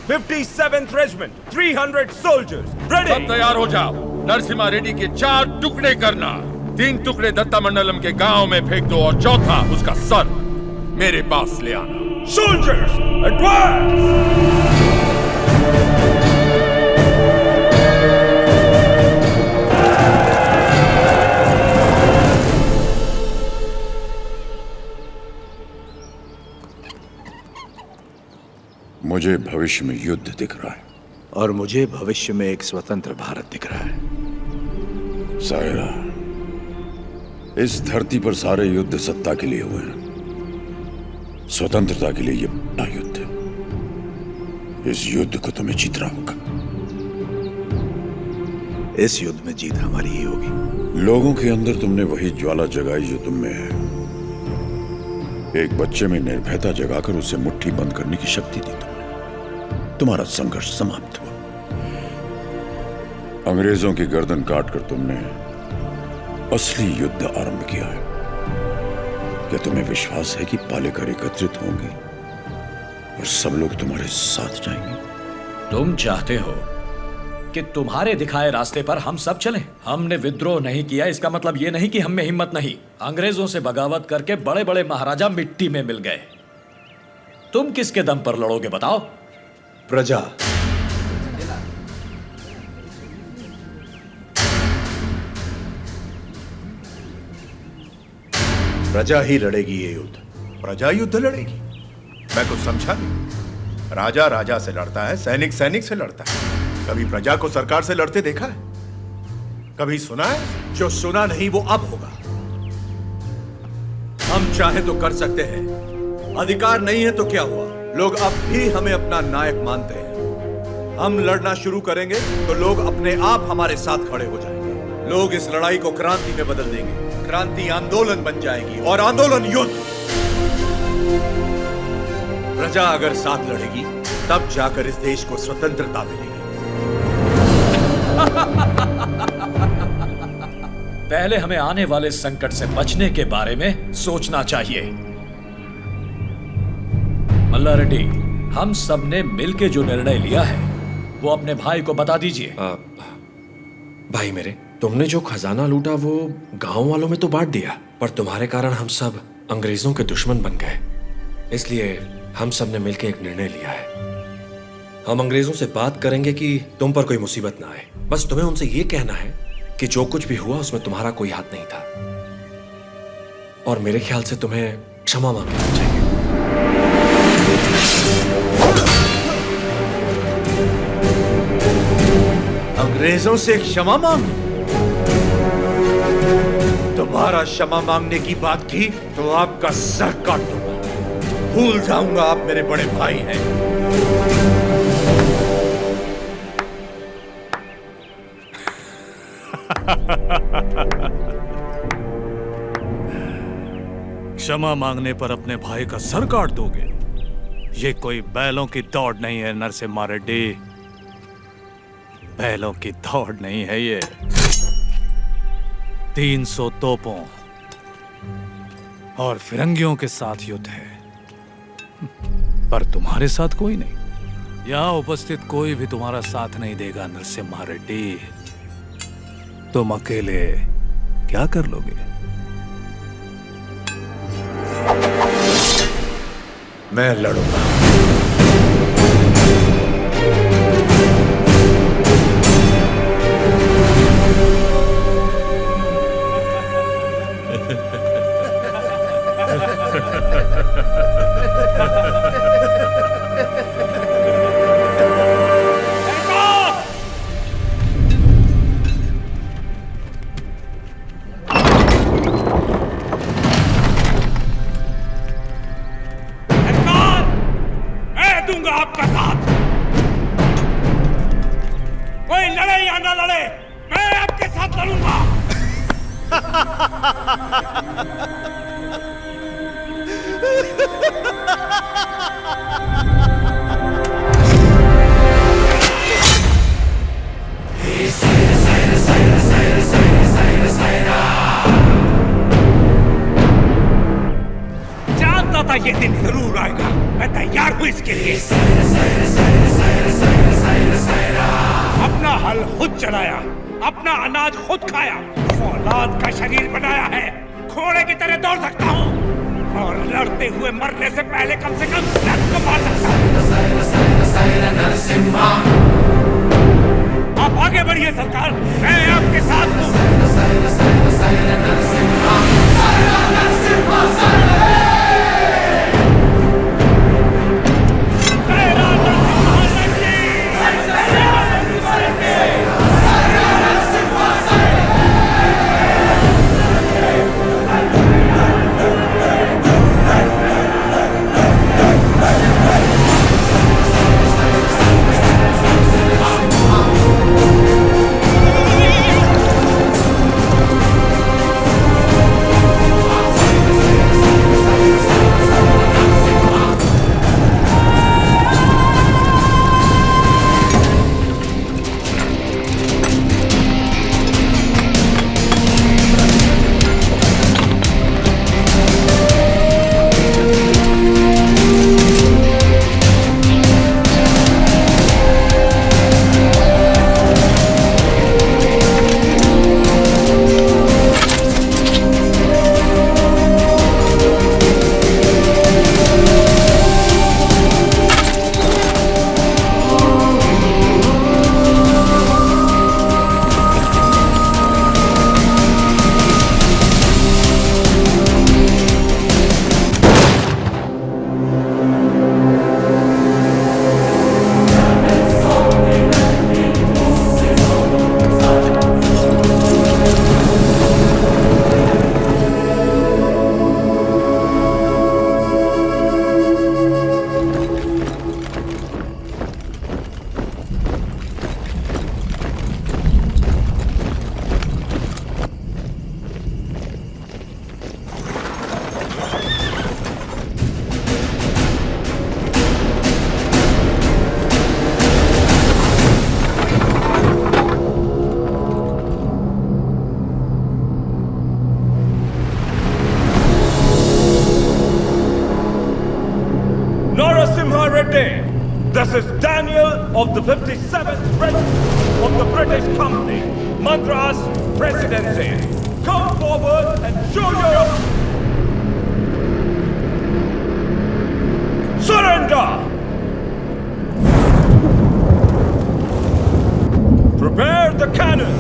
57th Regiment, 300 soldiers, ready! सब तैयार हो जाओ। नरसिम्हा रेड्डी के 4 टुकड़े करना। 3 टुकड़े दत्ता मंडलम के गांव में फेंक दो और चौथा उसका सर मेरे पास ले आना। Soldiers, advance! मुझे भविष्य में युद्ध दिख रहा है और मुझे भविष्य में एक स्वतंत्र भारत दिख रहा है। सायरा, इस धरती पर सारे युद्ध सत्ता के लिए हुए हैं। स्वतंत्रता के लिए ये बड़ा युद्ध है। इस युद्ध को तुम्हें जीतना होगा। इस युद्ध में जीत हमारी ही होगी। लोगों के अंदर तुमने वही ज्वाला जगाई जो तुम में है। एक बच्चे में निर्भयता जगाकर उसे मुट्ठी बंद करने की शक्ति दी तुमने। तुम्हारा संघर्ष समाप्त हुआ। अंग्रेजों की गर्दन काटकर तुमने असली युद्ध आरंभ किया है। क्या तुम्हें विश्वास है कि पालेकर एकत्रित होंगे और सब लोग तुम्हारे साथ जाएंगे? तुम चाहते हो कि तुम्हारे दिखाए रास्ते पर हम सब चलें। हमने विद्रोह नहीं किया, इसका मतलब ये नहीं कि हम में हिम्मत नहीं। अंग्रेजों से बगावत करके बड़े बड़े महाराजा मिट्टी में मिल गए। तुम किसके दम पर लड़ोगे बताओ? प्रजा। प्रजा ही लड़ेगी ये युद्ध। प्रजा युद्ध लड़ेगी? मैं कुछ समझा नहीं। राजा राजा से लड़ता है, सैनिक सैनिक से लड़ता है। कभी प्रजा को सरकार से लड़ते देखा है? कभी सुना है? जो सुना नहीं वो अब होगा। हम चाहे तो कर सकते हैं, अधिकार नहीं है तो क्या हुआ? लोग अब भी हमें अपना नायक मानते हैं। हम लड़ना शुरू करेंगे तो लोग अपने आप हमारे साथ खड़े हो जाएंगे। लोग इस लड़ाई को क्रांति में बदल देंगे। क्रांति आंदोलन बन जाएगी और आंदोलन युद्ध। प्रजा अगर साथ लड़ेगी तब जाकर इस देश को स्वतंत्रता मिलेगी। पहले हमें आने वाले संकट से बचने के बारे में सोचना चाहिए। मल्ला रेड्डी, हम सब ने मिलकर जो निर्णय लिया है वो अपने भाई को बता दीजिए। भाई मेरे, तुमने जो खजाना लूटा वो गांव वालों में तो बांट दिया, पर तुम्हारे कारण हम सब अंग्रेजों के दुश्मन बन गए। इसलिए हम सब ने मिलकर एक निर्णय लिया है। हम अंग्रेजों से बात करेंगे कि तुम पर कोई मुसीबत ना आए। बस तुम्हें उनसे ये कहना है कि जो कुछ भी हुआ उसमें तुम्हारा कोई हाथ नहीं था, और मेरे ख्याल से तुम्हें क्षमा मांग लेनी चाहिए। अंग्रेजों से क्षमा मांग? दोबारा क्षमा मांगने की बात की तो आपका सर काट दूंगा। भूल जाऊंगा आप मेरे बड़े भाई हैं। क्षमा मांगने पर अपने भाई का सर काट दोगे? ये कोई बैलों की दौड़ नहीं है नरसिम्हा रेड्डी। बैलों की दौड़ नहीं है ये। 300 तोपों और फिरंगियों के साथ युद्ध है, पर तुम्हारे साथ कोई नहीं। यहां उपस्थित कोई भी तुम्हारा साथ नहीं देगा नरसिम्हा रेड्डी। तुम अकेले क्या कर लोगे? मैं लड़ूंगा। जानता था ये दिन जरूर आएगा। मैं तैयार हूं इसके लिए। अपना हल खुद चलाया, अपना अनाज खुद खाया, औलाद का शरीर बनाया है। घोड़े की तरह दौड़ सकता हूँ और लड़ते हुए मरने से पहले कम से कम 10 को मार सकता हूँ। आप आगे बढ़िए सरकार, मैं आपके साथ हूँ। सामने Madras presidency. Come forward and show your surrender. Prepare the cannon.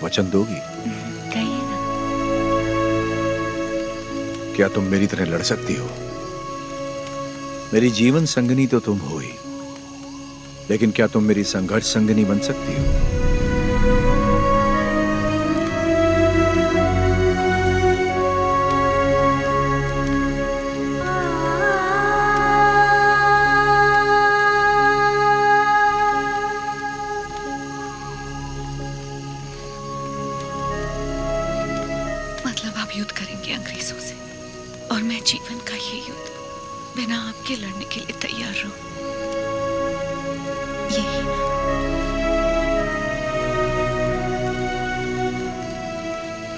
वचन दोगी? कहिए ना। क्या तुम मेरी तरह लड़ सकती हो? मेरी जीवन संगनी तो तुम हो ही, लेकिन क्या तुम मेरी संघर्ष संगनी बन सकती हो? युद्ध करेंगे अंग्रेजों से, और मैं जीवन का ये युद्ध बिना आपके लड़ने के लिए तैयार रहूं। यही ना?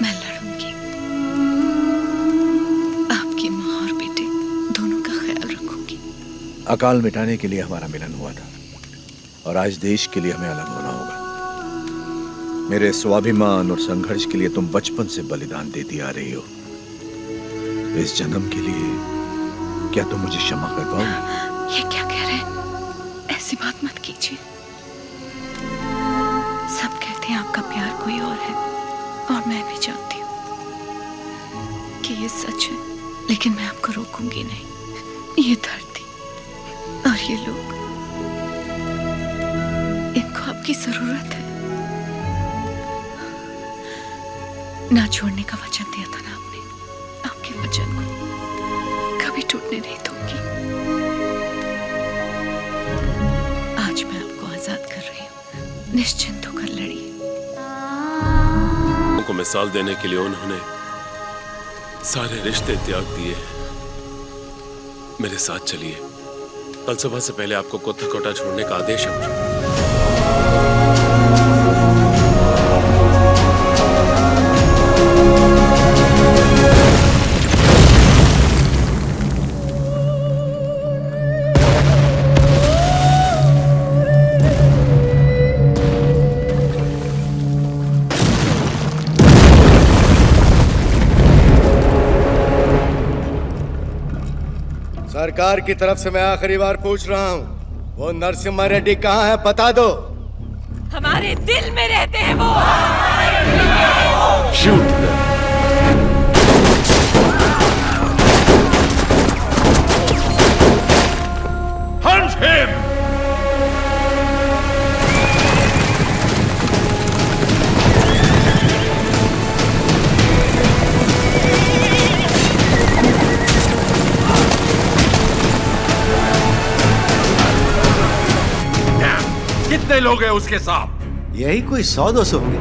मैं लड़ूंगी, आपकी माँ और बेटे दोनों का ख्याल रखूंगी। अकाल मिटाने के लिए हमारा मिलन हुआ था, और आज देश के लिए हमें अलग होना होगा। मेरे स्वाभिमान और संघर्ष के लिए तुम बचपन से बलिदान देती आ रही हो। इस जन्म के लिए क्या तुम मुझे क्षमा कर पाओगे? ये क्या कह रहे हैं? ऐसी बात मत कीजिए। सब कहते हैं आपका प्यार कोई और है, और मैं भी जानती हूँ कि ये सच है, लेकिन मैं आपको रोकूंगी नहीं। ये धरती और ये लोग, इनको आपकी जरूरत है। ना छोड़ने का वचन दिया था ना आपने, आपके वचन को कभी टूटने नहीं दूंगी। आज मैं आपको आजाद कर रही हूँ, निश्चिंत होकर लड़िए। को मिसाल देने के लिए उन्होंने सारे रिश्ते त्याग दिए। मेरे साथ चलिए, कल सुबह से पहले आपको कोटा छोड़ने का आदेश है मुझे। सरकार की तरफ से मैं आखिरी बार पूछ रहा हूँ, वो नरसिम्हा रेड्डी कहाँ है? बता दो। हमारे दिल में रहते हैं वो। शूट। Hunt him! कितने लोग हैं उसके साथ? यही कोई 100-200 होंगे।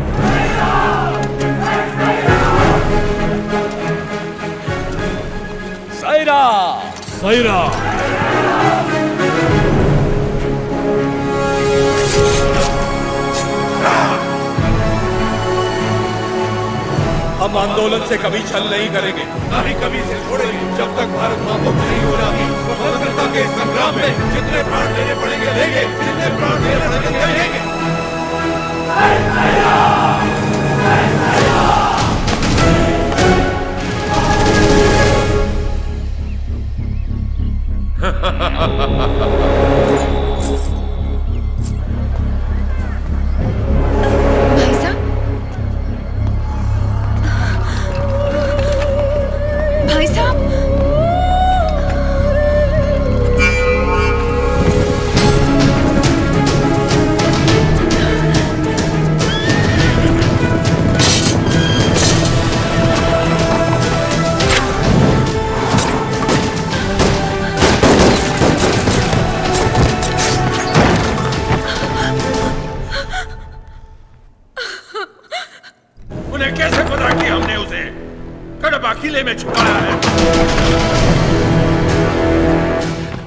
सायरा! सायरा! हम आंदोलन से कभी छल नहीं करेंगे, ना ही कभी इसे छोड़ेंगे, जब तक भारत मां मुक्त नहीं हो जाती। स्वतंत्रता के संग्राम में जितने प्राण देने पड़ेंगे लेंगे, जितने प्राण देने पड़ेंगे लेंगे।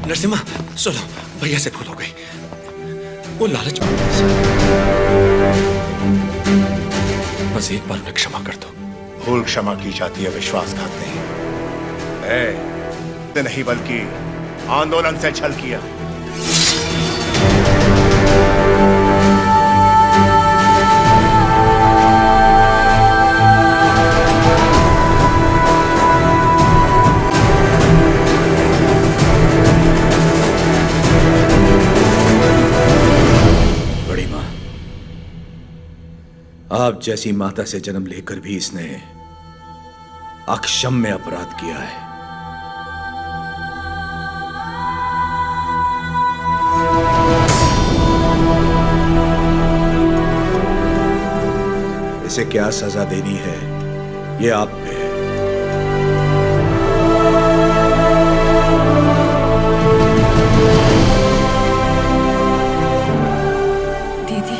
नरसिम्हा सुनो, भैया से भूल हो गई। वो लालच में बस एक बार उन्हें क्षमा कर दो। भूल क्षमा की जाती है, विश्वासघात नहीं। नहीं बल्कि आंदोलन से छल किया। बड़ी मां, आप जैसी माता से जन्म लेकर भी इसने अक्षम्य अपराध किया है। इसे क्या सजा देनी है, ये आप पे है। दीदी,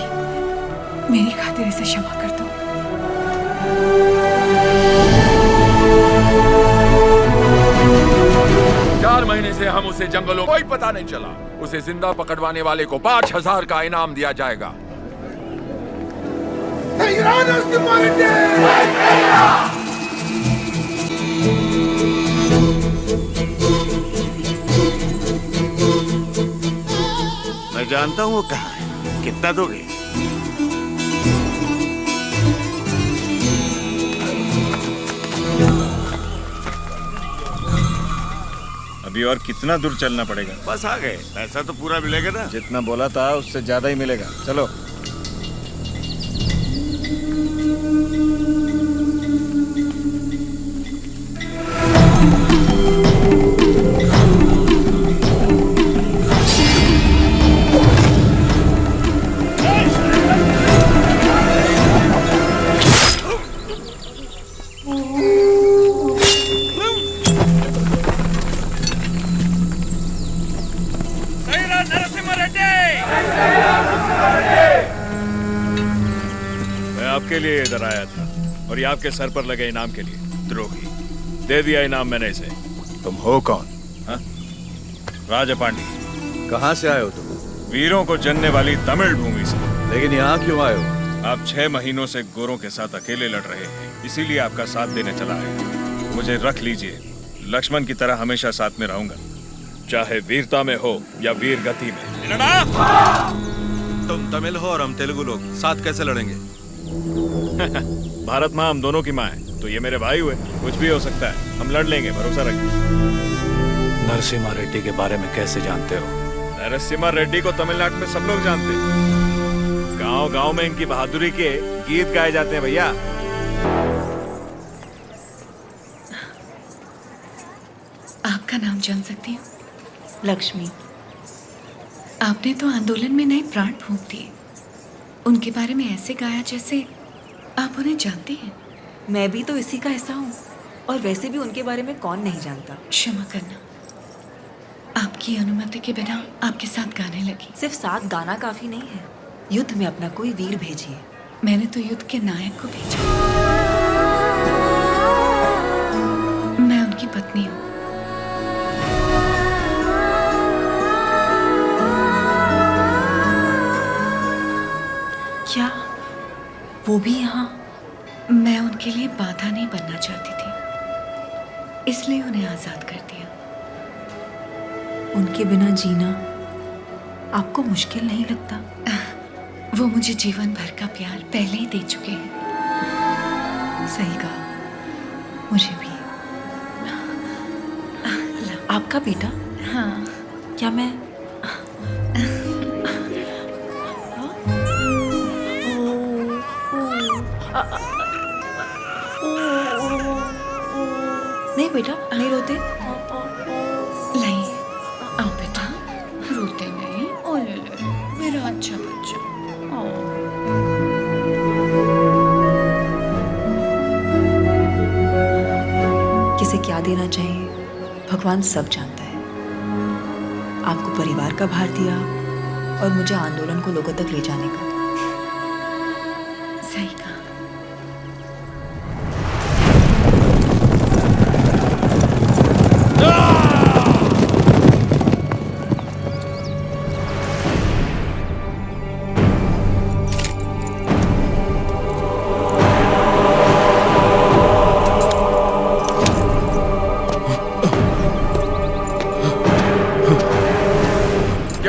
मेरी खातिर इसे क्षमा कर दो। 4 महीने से हम उसे जंगलों कोई पता नहीं चला। उसे जिंदा पकड़वाने वाले को 5000 का इनाम दिया जाएगा। मैं जानता हूँ वो कहाँ है। कितना दोगे? अभी और कितना दूर चलना पड़ेगा? बस आ गए। पैसा तो पूरा मिलेगा ना? जितना बोला था उससे ज्यादा ही मिलेगा। चलो। आपके लिए इधर आया था और ये आपके सर पर लगे इनाम के लिए। द्रोही, दे दिया इनाम मैंने इसे। तुम हो कौन? हाँ? राजा पांडी। कहाँ से आए हो तुम? वीरों को जनने वाली तमिल भूमि से। लेकिन यहाँ क्यों आए हो? आप 6 महीनों से गोरों के साथ अकेले लड़ रहे हैं, इसीलिए आपका साथ देने चला है। मुझे रख लीजिए, लक्ष्मण की तरह हमेशा साथ में रहूंगा, चाहे वीरता में हो या वीर गति में। तुम तमिल हो और हम तेलुगु लोग, साथ कैसे लड़ेंगे? भारत माँ हम दोनों की माँ है, तो ये मेरे भाई हुए। कुछ भी हो सकता है, हम लड़ लेंगे, भरोसा रखिए। नरसिम्हा रेड्डी के बारे में कैसे जानते हो? नरसिम्हा रेड्डी को तमिलनाडु में सब लोग जानते हैं। गांव-गांव में इनकी बहादुरी के गीत गाए जाते हैं भैया। आपका नाम जान सकती हूँ? लक्ष्मी। आपने तो आंदोलन में नए प्राण फूंक दिए। उनके बारे में ऐसे गाया जैसे आप उन्हें जानते हैं। मैं भी तो इसी का हिस्सा हूँ, और वैसे भी उनके बारे में कौन नहीं जानता। क्षमा करना, आपकी अनुमति के बिना आपके साथ गाने लगी। सिर्फ साथ गाना काफी नहीं है, युद्ध में अपना कोई वीर भेजिए। मैंने तो युद्ध के नायक को भेजा। मैं उनकी पत्नी हूँ। क्या वो भी यहाँ? मैं उनके लिए बाधा नहीं बनना चाहती थी, इसलिए उन्हें आजाद कर दिया। उनके बिना जीना आपको मुश्किल नहीं लगता? वो मुझे जीवन भर का प्यार पहले ही दे चुके हैं। सही कहा, मुझे भी। आपका बेटा? हाँ। क्या मैं नहीं बेटा, नहीं रोते? नहीं, आओ बेटा, रोते नहीं। ओ ले ले, मेरा अच्छा बच्चा। किसे क्या देना चाहिए भगवान सब जानता है। आपको परिवार का भार दिया और मुझे आंदोलन को लोगों तक ले जाने का। सही कहा।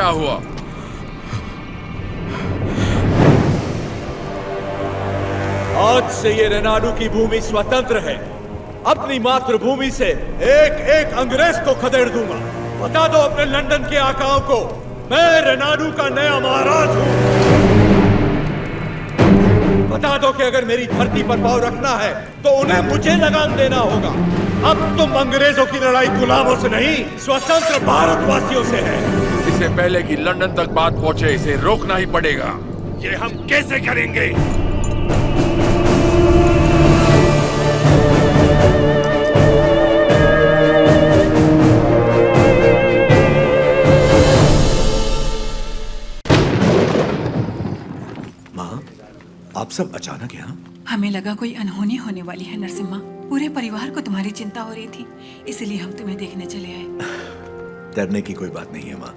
क्या हुआ? आज से ये रेनाडू की भूमि स्वतंत्र है। अपनी मातृभूमि से एक एक अंग्रेज को खदेड़ दूंगा। बता दो अपने लंदन के आकाओं को, मैं रेनाडू का नया महाराज हूं। बता दो कि अगर मेरी धरती पर पांव रखना है तो उन्हें मुझे लगाम देना होगा। अब तुम अंग्रेजों की लड़ाई गुलामों से नहीं, स्वतंत्र भारतवासियों से है। इससे पहले कि लंदन तक बात पहुंचे, इसे रोकना ही पड़ेगा। ये हम कैसे करेंगे? आप सब अचानक यहाँ? हमें लगा कोई अनहोनी होने वाली है नरसिम्हा। पूरे परिवार को तुम्हारी चिंता हो रही थी, इसलिए हम तुम्हें देखने चले आए। डरने की कोई बात नहीं है माँ।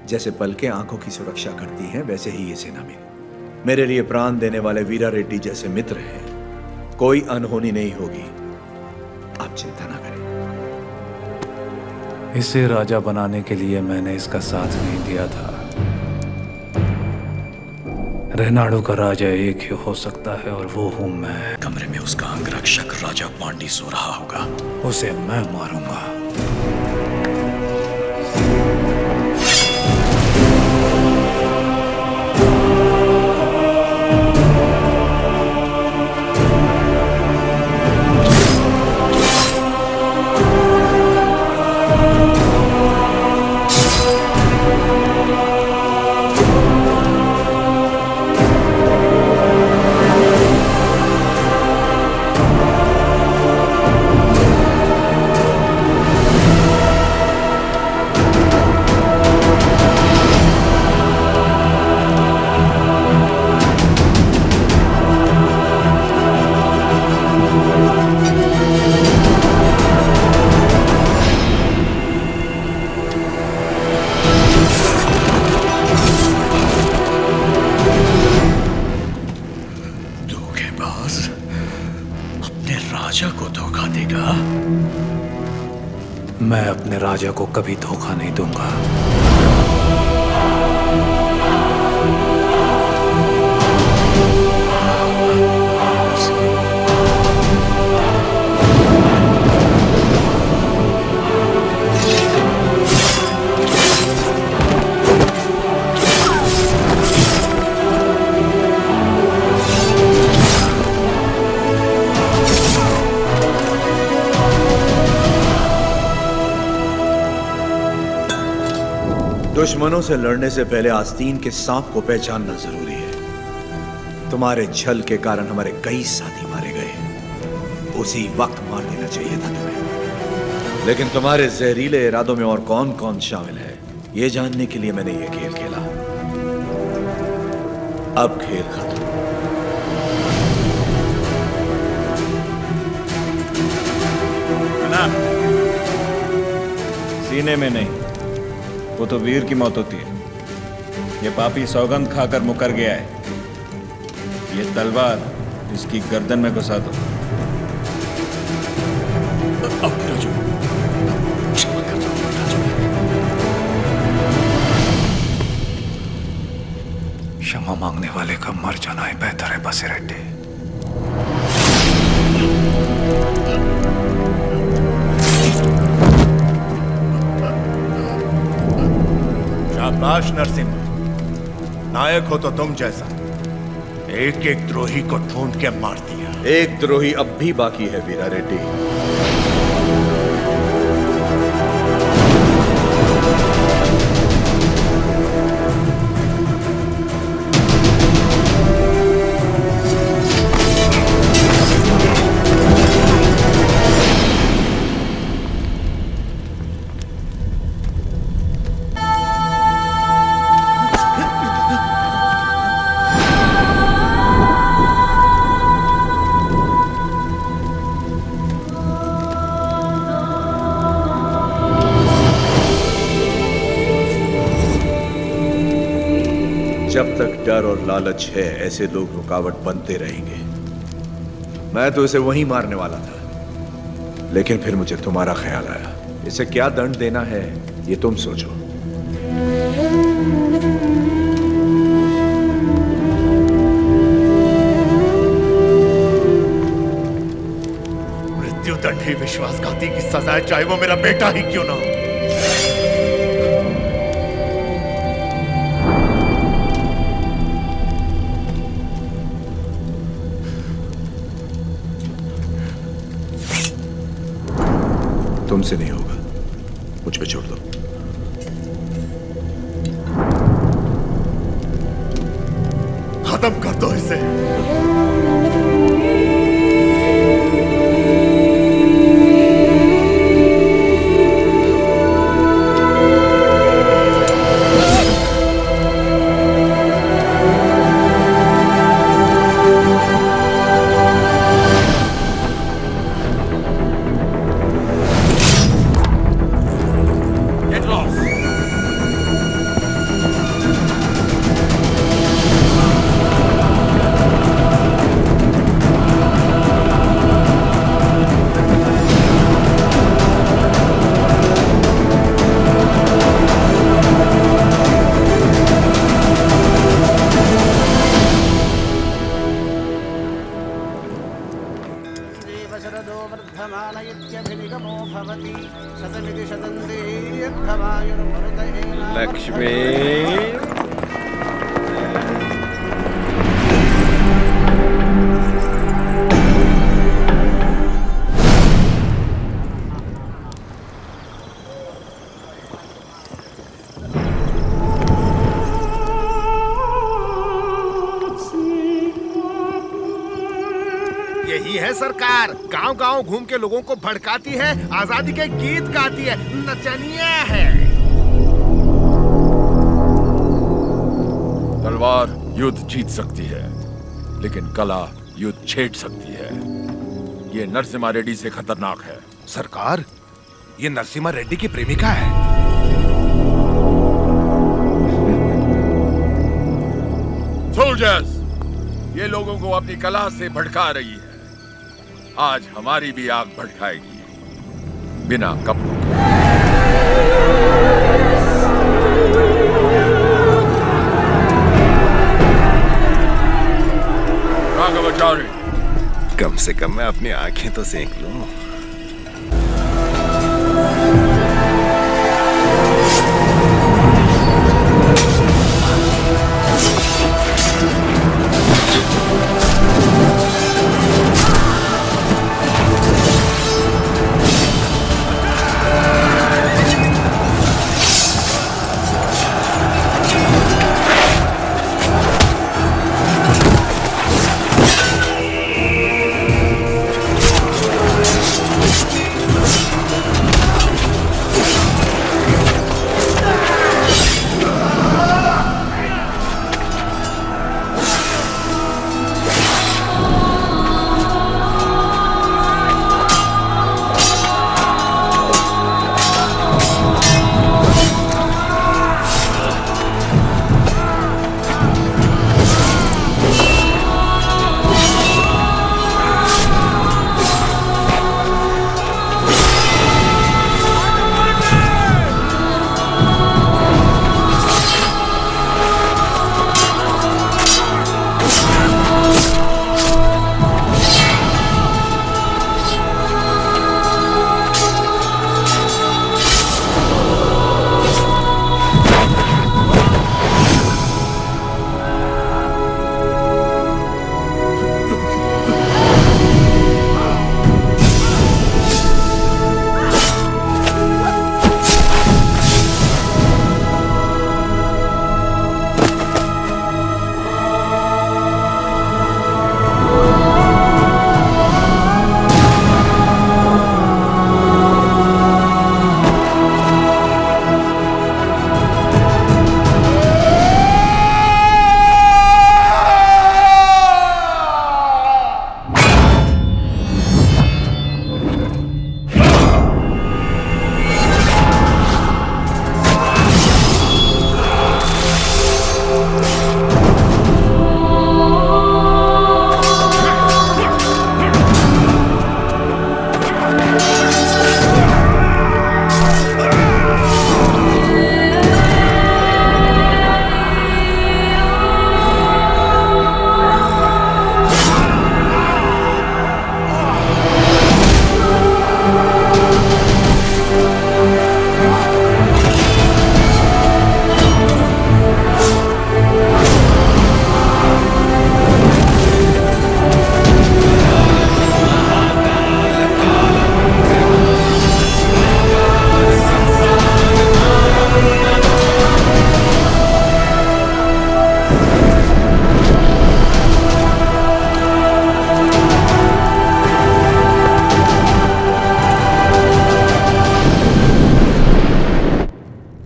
जैसे पलकें आंखों की सुरक्षा करती हैं, वैसे ही ये सेना मेरे लिए प्राण देने वाले वीरा रेड्डी जैसे मित्र हैं। कोई अनहोनी नहीं होगी, आप चिंता ना करें। इसे राजा बनाने के लिए मैंने इसका साथ नहीं दिया था। रेनाडू का राजा एक ही हो सकता है और वो हूं मैं। कमरे में उसका अंगरक्षक राजा पांडी सो रहा होगा। उसे मैं मारूंगा। मैं अपने राजा को कभी धोखा नहीं दूंगा। दुश्मनों से लड़ने से पहले आस्तीन के सांप को पहचानना जरूरी है। तुम्हारे छल के कारण हमारे कई साथी मारे गए। उसी वक्त मार देना चाहिए था तुम्हें। लेकिन तुम्हारे जहरीले इरादों में और कौन कौन शामिल है, ये जानने के लिए मैंने ये खेल खेला। अब खेल खत्म। ना, सीने में नहीं, वो तो वीर की मौत होती है। ये पापी सौगंध खाकर मुकर गया है। ये तलवार इसकी गर्दन में घुसा दो। क्षमा मांगने वाले का मर जाना ही बेहतर है बसिरेड्डी। शाबाश नरसिम्हा, नायक हो तो तुम जैसा। एक एक द्रोही को ढूंढ के मार दिया। एक द्रोही अब भी बाकी है वीरा रेड्डी। जब तक डर और लालच है, ऐसे लोग रुकावट बनते रहेंगे। मैं तो इसे वहीं मारने वाला था, लेकिन फिर मुझे तुम्हारा ख्याल आया। इसे क्या दंड देना है, ये तुम सोचो। बहुदंडी विश्वासघाती की सजाए, चाहे वो मेरा बेटा ही क्यों ना हो। तुमसे नहीं होगा, मुझ पे छोड़ दो। खत्म कर दो इसे। लक्ष्मी, यही है सरकार, गांव-गांव घूम के लोगों को भड़काती है, आजादी के गीत गाती है, नचनिया है। तलवार युद्ध जीत सकती है, लेकिन कला युद्ध छेड़ सकती है। ये नरसिम्हा रेड्डी से खतरनाक है। सरकार, ये नरसिम्हा रेड्डी की प्रेमिका है। सोल्जर्स, ये लोगों को अपनी कला से भड़का रही है। आज हमारी भी आग भड़काएगी, बिना कपड़ों के। राघवाचार्य, कम से कम मैं अपनी आंखें तो सेक लूं।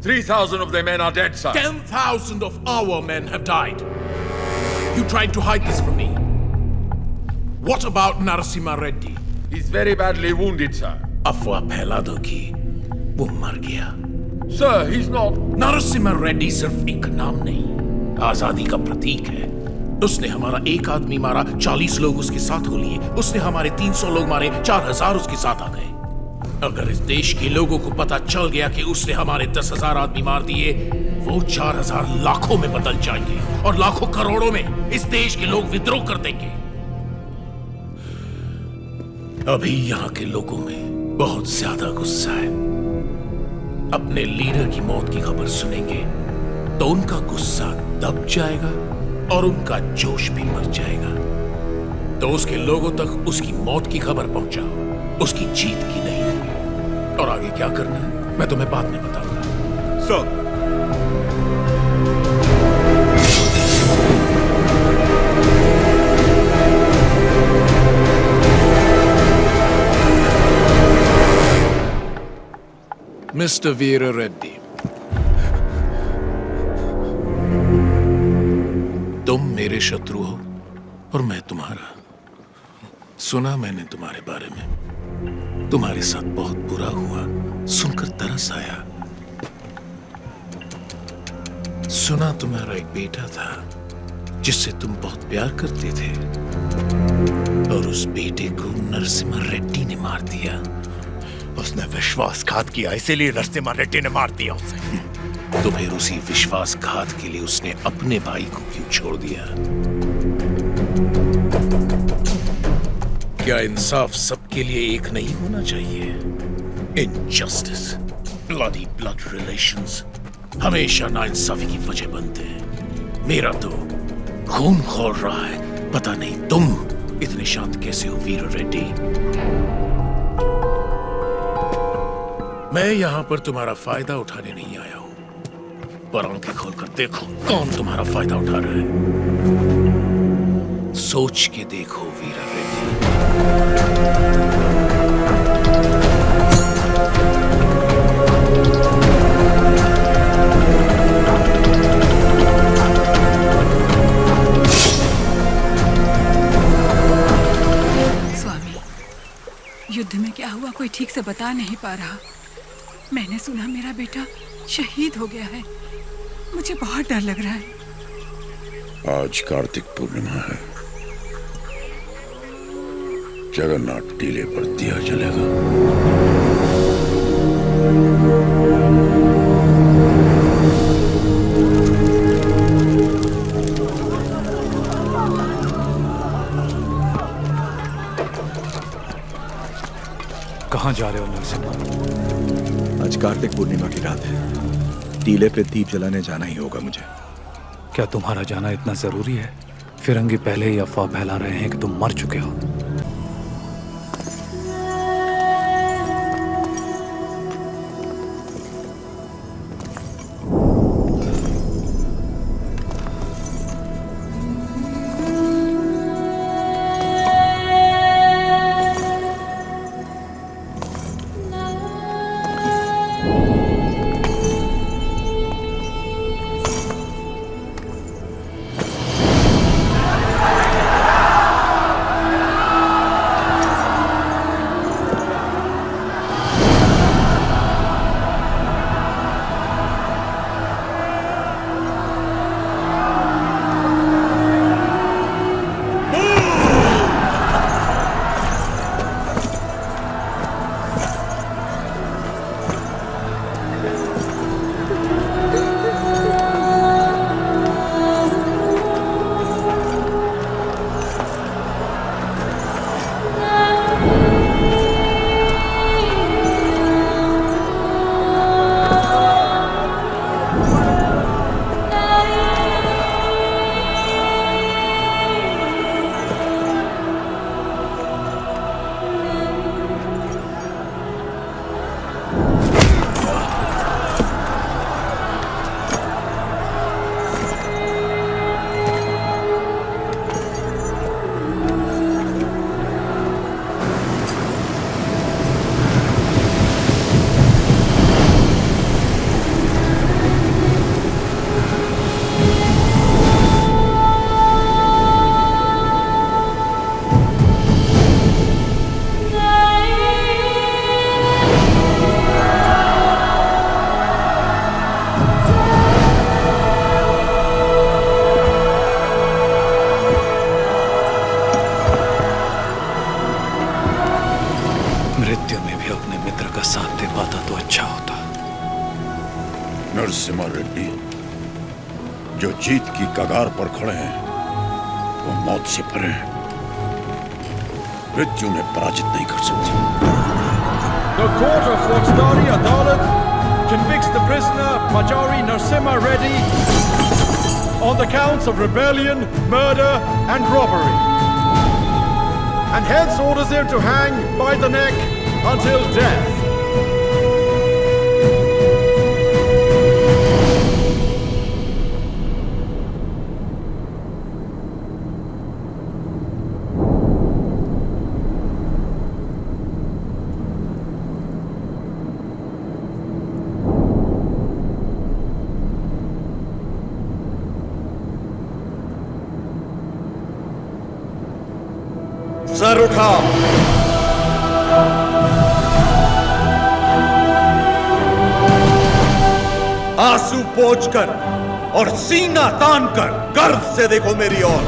3,000 of their men are dead, sir. 10,000 of our men have died. You tried to hide this from me. What about Narasimha Reddy? He's very badly wounded, sir. अफवाह फैला दो कि वो मर गया। Sir, he's not. Narasimha Reddy सिर्फ एक नाम नहीं, आजादी का प्रतीक है। उसने हमारा एक आदमी मारा, 40 लोग उसके साथ हो लिए। उसने हमारे 300 लोग मारे, 4,000 उसके साथ आ गए। अगर इस देश के लोगों को पता चल गया कि उसने हमारे 10,000 आदमी मार दिए, वो 4,000 लाखों में बदल जाएंगे और लाखों करोड़ों में इस देश के लोग विद्रोह कर देंगे। अभी यहाँ के लोगों में बहुत ज्यादा गुस्सा है। अपने लीडर की मौत की खबर सुनेंगे तो उनका गुस्सा दब जाएगा और उनका जोश भी मर जाएगा। तो उसके लोगों तक उसकी मौत की खबर पहुंचाओ, उसकी जीत की नहीं। और आगे क्या करना है मैं तुम्हें बाद में बताऊंगा। सर, मिस्टर वीरा रेड्डी, तुम मेरे शत्रु हो और मैं तुम्हारा। सुना मैंने तुम्हारे बारे में, तुम्हारे साथ बहुत बुरा हुआ, सुनकर तरस आया। सुना तुम्हारा एक बेटा था जिससे तुम बहुत प्यार करते थे और उस बेटे को नरसिम्हा रेड्डी ने मार दिया। उसने विश्वासघात किया, इसीलिए नरसिम्हा रेड्डी ने मार दिया उसे। तो फिर उसी विश्वासघात के लिए उसने अपने भाई को क्यों छोड़ दिया? क्या इंसाफ सबके लिए एक नहीं होना चाहिए? इनजस्टिस, ब्लडी ब्लड रिलेशंस हमेशा नाइंसाफी की वजह बनते हैं। मेरा तो खून खौल रहा है। पता नहीं तुम इतने शांत कैसे हो वीरा रेड्डी। मैं यहां पर तुम्हारा फायदा उठाने नहीं आया हूं, पर आंखें खोलकर देखो कौन तुम्हारा फायदा उठा रहा है। सोच के देखो वीरा रेड्डी। स्वामी, युद्ध में क्या हुआ कोई ठीक से बता नहीं पा रहा। मैंने सुना मेरा बेटा शहीद हो गया है। मुझे बहुत डर लग रहा है। आज कार्तिक पूर्णिमा है। जगन्नाथ टीले पर दिया जलेगा। कहाँ जा रहे हो नरसिम्हा? आज कार्तिक पूर्णिमा की रात है। टीले पे दीप जलाने जाना ही होगा मुझे। क्या तुम्हारा जाना इतना जरूरी है? फिरंगी पहले ही अफवाह फैला रहे हैं कि तुम मर चुके हो। नरसिम्हा रेड्डी जो जीत की कगार पर खड़े हैं वो मौत से परे हैं। मृत्यु उन्हें पराजित नहीं कर सकती। The court of Faujdari Adalat convicts the prisoner Majari Narasimha Reddy on the counts of rebellion, murder and robbery, and hence orders him to hang by the neck until death. Sir उठा, आंसू पोंछकर और सीना तानकर गर्व से देखो मेरी ओर।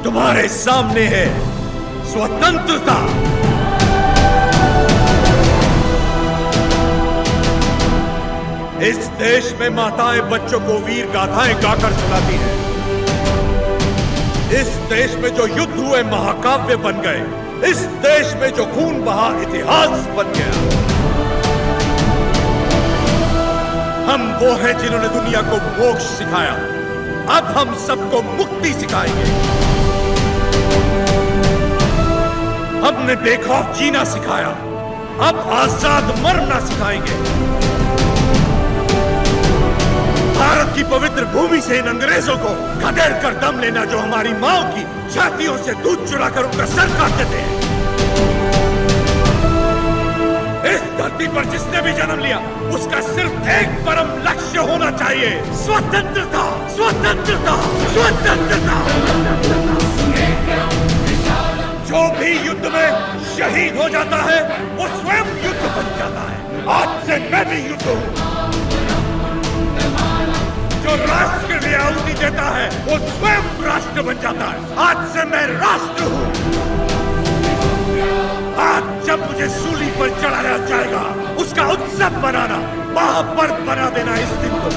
तुम्हारे सामने है स्वतंत्रता। इस देश में माताएं बच्चों को वीर गाथाएं गाकर सुनाती हैं। इस देश में जो युद्ध हुए महाकाव्य बन गए। इस देश में जो खून बहा इतिहास बन गया। हम वो हैं जिन्होंने दुनिया को मोक्ष सिखाया। अब हम सबको मुक्ति सिखाएंगे। हमने बेखौफ जीना सिखाया, अब आजाद मरना सिखाएंगे। भारत की पवित्र भूमि से इन अंग्रेजों को खदेड़ कर दम लेना जो हमारी माओ की छातियों से दूध चुराकर उनका सर काटते थे। इस धरती पर जिसने भी जन्म लिया उसका सिर्फ एक परम लक्ष्य होना चाहिए, स्वतंत्रता, स्वतंत्रता, स्वतंत्रता। जो भी युद्ध में शहीद हो जाता है वो स्वयं युद्ध बन जाता है। आज से मैं भी युद्ध हूं। जो राष्ट्र के लिए आहुति देता है वो स्वयं राष्ट्र बन जाता है। आज से मैं राष्ट्र हूं। आज जब मुझे सूली पर चढ़ाया जाएगा उसका उत्सव बनाना, महापर्व बना देना इस दिन को।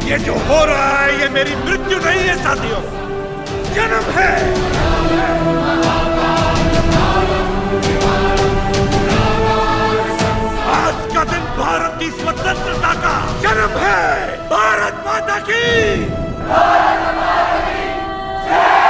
ये जो हो रहा है ये मेरी मृत्यु नहीं है साथियों, जन्म है। आज का दिन भारत की स्वतंत्रता का जन्म है। भारत माता की, भारत माता की जय।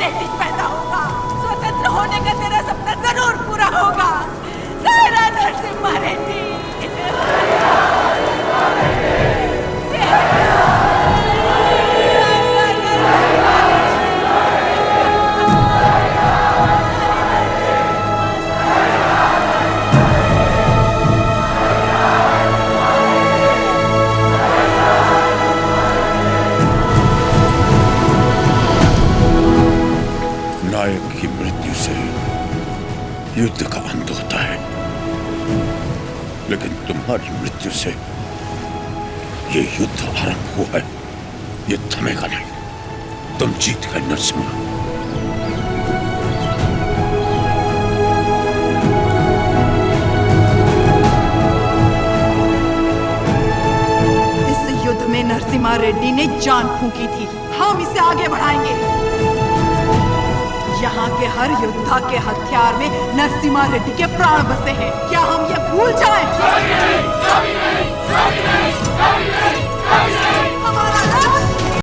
रेड्डी पैदा होगा, स्वतंत्र होने का तेरा सपना जरूर पूरा होगा। सायरा नरसिम्हा रेड्डी। नायक की मृत्यु से युद्ध का अंत होता है, लेकिन तुम्हारी मृत्यु से ये युद्ध आरंभ हुआ है। ये थमेगा नहीं। तुम जीत गए नरसिम्हा। इस युद्ध में नरसिम्हा रेड्डी ने जान फूंकी थी। हम इसे आगे बढ़ाएंगे। यहाँ के हर योद्धा के हथियार में नरसिम्हा रेड्डी के प्राण बसे हैं। क्या